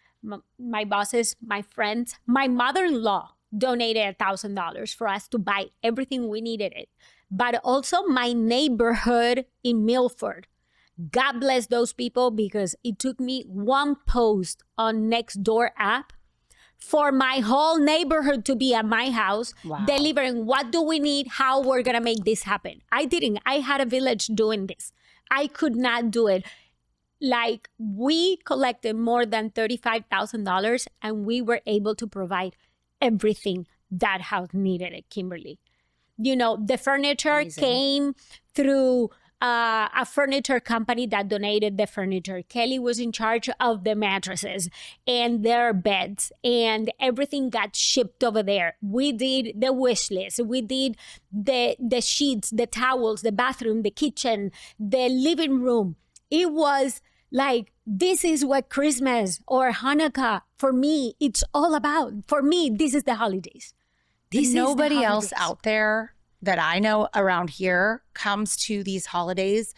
my bosses, my friends, my mother-in-law donated $1,000 for us to buy everything we needed it, but also my neighborhood in Milford. God bless those people, because it took me one post on Nextdoor app for my whole neighborhood to be at my house, delivering what do we need, how we're gonna make this happen. I had a village doing this. I could not do it. Like, we collected more than $35,000 and we were able to provide everything that house needed at Kimberly. You know, the furniture came through a furniture company that donated the furniture. Kelly was in charge of the mattresses and their beds, and everything got shipped over there. We did the wish list. We did the sheets, the towels, the bathroom, the kitchen, the living room. It was like, this is what Christmas or Hanukkah, for me, it's all about. For me, this is the holidays. Nobody else out there that I know around here comes to these holidays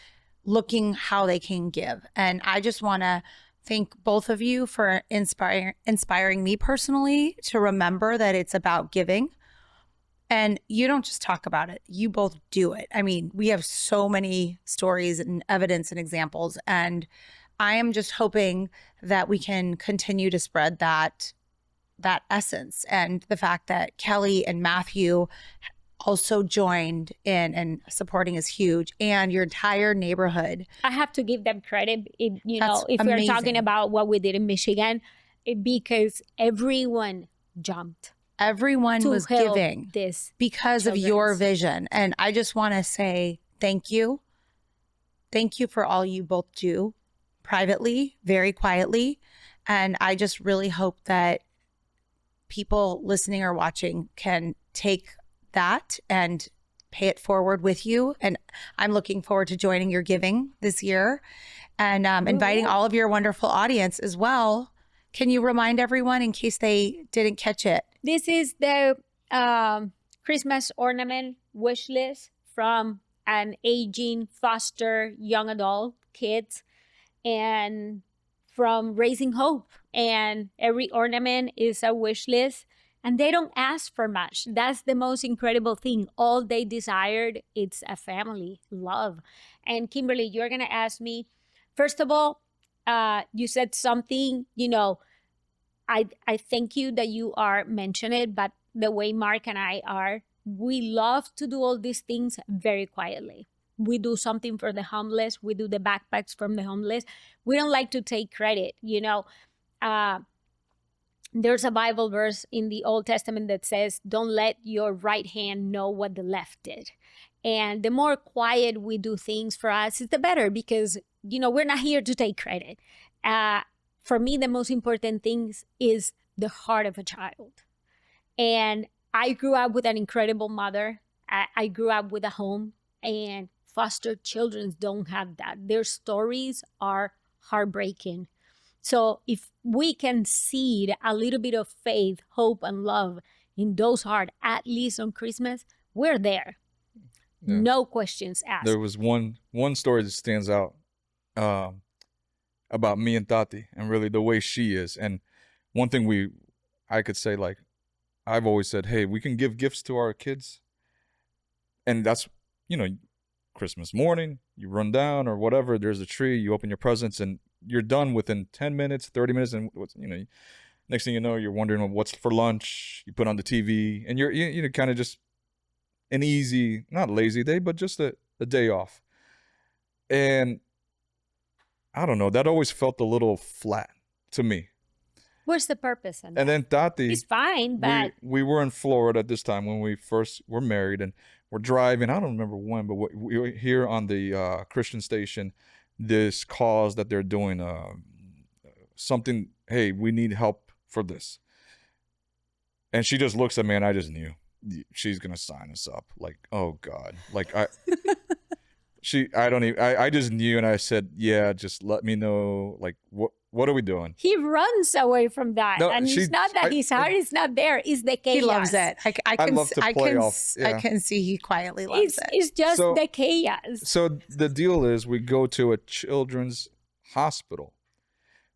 looking how they can give. And I just want to thank both of you for inspiring me personally to remember that it's about giving. And you don't just talk about it, you both do it. I mean, we have so many stories and evidence and examples. And I am just hoping that we can continue to spread that essence. And the fact that Kelly and Matthew also joined in and supporting is huge, and your entire neighborhood. I have to give them credit, if amazing. we're talking about what we did in Michigan, because everyone jumped. Everyone was giving this because of your vision. And I just want to say thank you. Thank you for all you both do privately, very quietly. And I just really hope that people listening or watching can take that and pay it forward with you. And I'm looking forward to joining your giving this year, and inviting all of your wonderful audience as well. Can you remind everyone, in case they didn't catch it? This is the Christmas ornament wish list from an aging foster young adult kids, and from Raising Hope. And every ornament is a wish list. And they don't ask for much. That's the most incredible thing. All they desired, it's a family, love. And Kimberly, you're going to ask me, first of all, you said something, I thank you that you are mentioning it, but the way Mark and I are, we love to do all these things very quietly. We do something for the homeless. We do the backpacks from the homeless. We don't like to take credit, There's a Bible verse in the Old Testament that says, don't let your right hand know what the left did. And the more quiet we do things for us, the better, because, we're not here to take credit. For me, the most important thing is the heart of a child. And I grew up with an incredible mother. I grew up with a home, and foster children don't have that. Their stories are heartbreaking. So if we can seed a little bit of faith, hope, and love in those hearts, at least on Christmas, we're there. Yeah. No questions asked. There was one story that stands out about me and Tati, and really the way she is. And one thing I could say, like, I've always said, hey, we can give gifts to our kids. And that's, Christmas morning, you run down or whatever, there's a tree, you open your presents, and you're done within 10 minutes, 30 minutes. And next thing you know, you're wondering what's for lunch. You put on the TV, and you're kind of just an easy, not lazy day, but just a day off. And I don't know, that always felt a little flat to me. Where's the purpose in that? And then Tati, it's fine, but we were in Florida at this time when we first were married, and we're driving. I don't remember when, but we were here on the Christian station. This cause that they're doing, something. Hey, we need help for this. And she just looks at me, and I just knew she's gonna sign us up. Like, oh God, like I just knew, and I said, yeah, just let me know, like What are we doing? He runs away from that. No, and it's not that his heart is not there. It's the chaos. He loves it. I can, love to I play can, off, yeah. I can see he quietly loves it. It's just So- the chaos. So the deal is we go to a children's hospital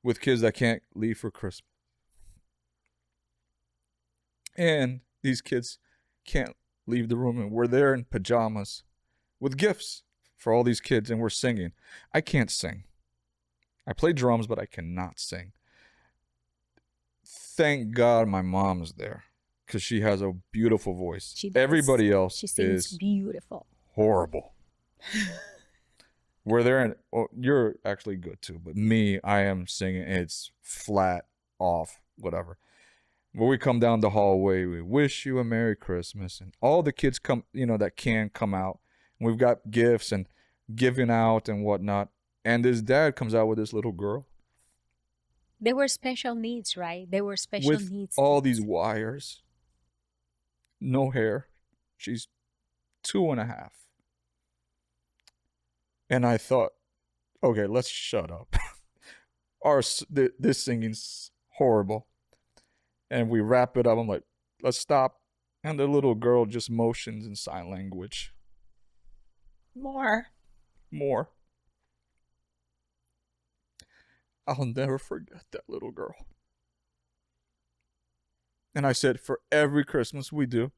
with kids that can't leave for Christmas. And these kids can't leave the room, and we're there in pajamas with gifts for all these kids, and we're singing. I can't sing. I play drums, but I cannot sing. Thank God my mom's there, because she has a beautiful voice. She does. Everybody else She sings is beautiful. horrible. We're there, and you're actually good too, but me, I am singing. It's flat off, whatever. When we come down the hallway, we wish you a Merry Christmas, and all the kids come, that can come out. And we've got gifts and giving out and whatnot. And his dad comes out with this little girl They were special needs, right? They were special with needs. all these wires, no hair. She's 2.5. And I thought, okay, let's shut up. This singing's horrible. And we wrap it up. I'm like, let's stop. And the little girl just motions in sign language. More. I'll never forget that little girl. And I said, for every Christmas we do,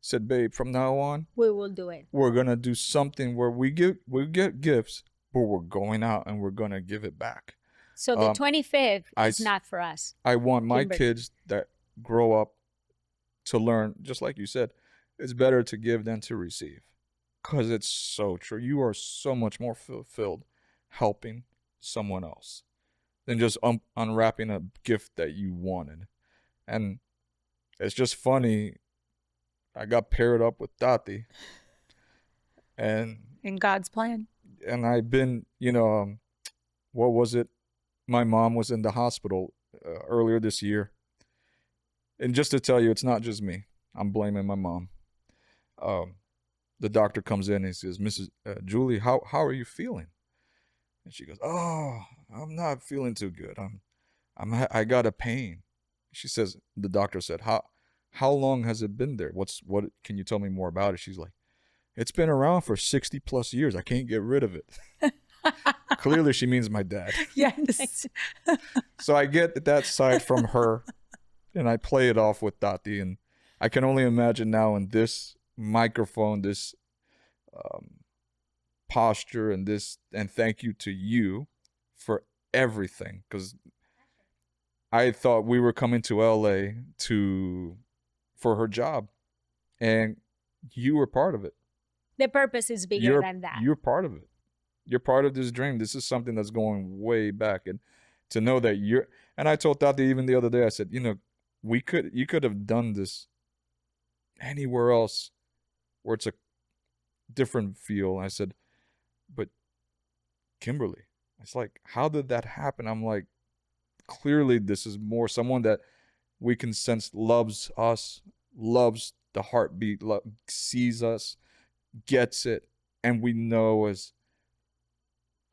said, babe, from now on, We will do it. we're gonna do something where we get gifts, but we're going out and we're gonna give it back. So the 25th I is s- not for us. I want my Kimberly. kids that grow up to learn, just like you said, it's better to give than to receive. Because it's so true. You are so much more fulfilled helping someone else than just unwrapping a gift that you wanted. And it's just funny. I got paired up with Tati. And In God's plan. I've been, what was it? My mom was in the hospital earlier this year. And just to tell you, it's not just me. I'm blaming my mom. The doctor comes in and he says, Mrs. Julie, how are you feeling? And she goes, oh, I'm not feeling too good. I got a pain. She says, the doctor said, how long has it been there? What can you tell me more about it? She's like, it's been around for 60 plus years. I can't get rid of it. Clearly she means my dad. Yes. So I get that side from her and I play it off with Tati. And I can only imagine now in this microphone, this posture and thank you to you for everything. Because I thought we were coming to LA for her job and you were part of it. The purpose is bigger than that. You're part of it. You're part of this dream. This is something that's going way back. And to know that and I told Tati even the other day, I said, you could have done this anywhere else where it's a different feel. I said, but Kimberly, it's like, how did that happen? I'm like, clearly this is more someone that we can sense loves us, loves the heartbeat, sees us, gets it, and we know is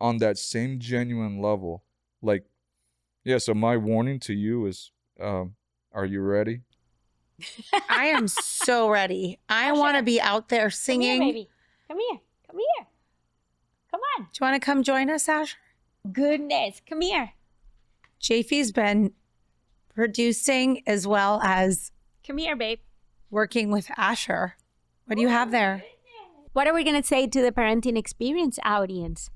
on that same genuine level. Like, yeah, so my warning to you is, are you ready? I am so ready. I want to be out there singing. Come here, baby. Come here. Come here. Come on. Do you want to come join us, Asher? Goodness. Come here. Jafe's been producing as well as Come here, babe. working with Asher. What do you have there? What are we going to say to the parenting experience audience?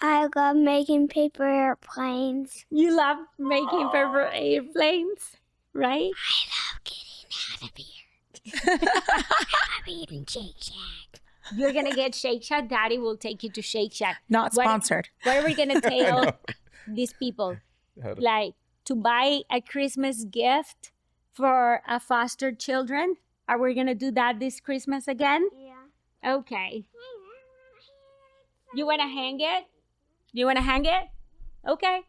I love making paper airplanes. You love making paper airplanes, right? I love getting out of here. I love eating Shake Shack. You're going to get Shake Shack. Daddy will take you to Shake Shack. Not sponsored. What are we going to tell these people? Had it. Like to buy a Christmas gift for a foster children? Are we going to do that this Christmas again? Yeah. Okay. You want to hang it? You want to hang it? Okay.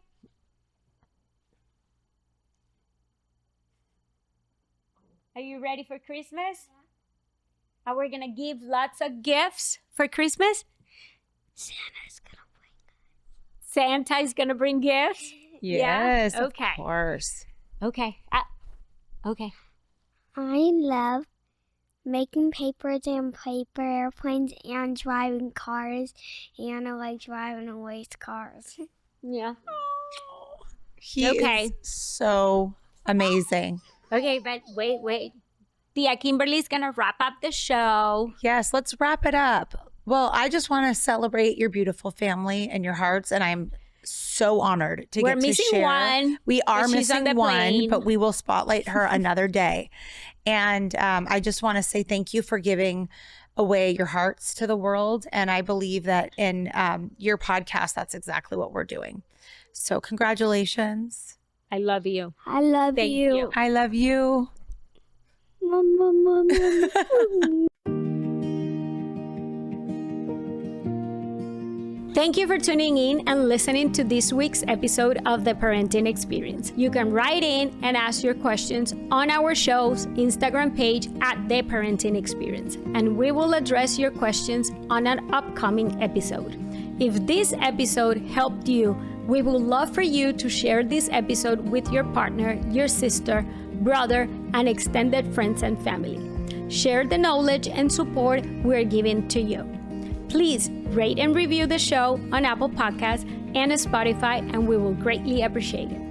Are you ready for Christmas? Are we going to give lots of gifts for Christmas? Santa's gonna Santa is going to bring gifts? Yes, Yeah? Okay. of course. Okay. Okay. I love making papers and paper airplanes and driving cars, and I like driving away cars. Yeah. He Okay. is so amazing. Okay, but wait. Tia Kimberly's going to wrap up the show. Yes, let's wrap it up. Well, I just want to celebrate your beautiful family and your hearts, and I'm so honored to We're get to missing share. one, We are but she's on missing the one, plane. but we will spotlight her another day. And I just want to say thank you for giving away your hearts to the world. And I believe that in your podcast, that's exactly what we're doing. So congratulations. I love you. I love Thank you. I love you. Thank you for tuning in and listening to this week's episode of The Parenting Experience. You can write in and ask your questions on our show's Instagram page at The Parenting Experience, and we will address your questions on an upcoming episode. If this episode helped you, we would love for you to share this episode with your partner, your sister, brother, and extended friends and family. Share the knowledge and support we're giving to you. Please rate and review the show on Apple Podcasts and Spotify, and we will greatly appreciate it.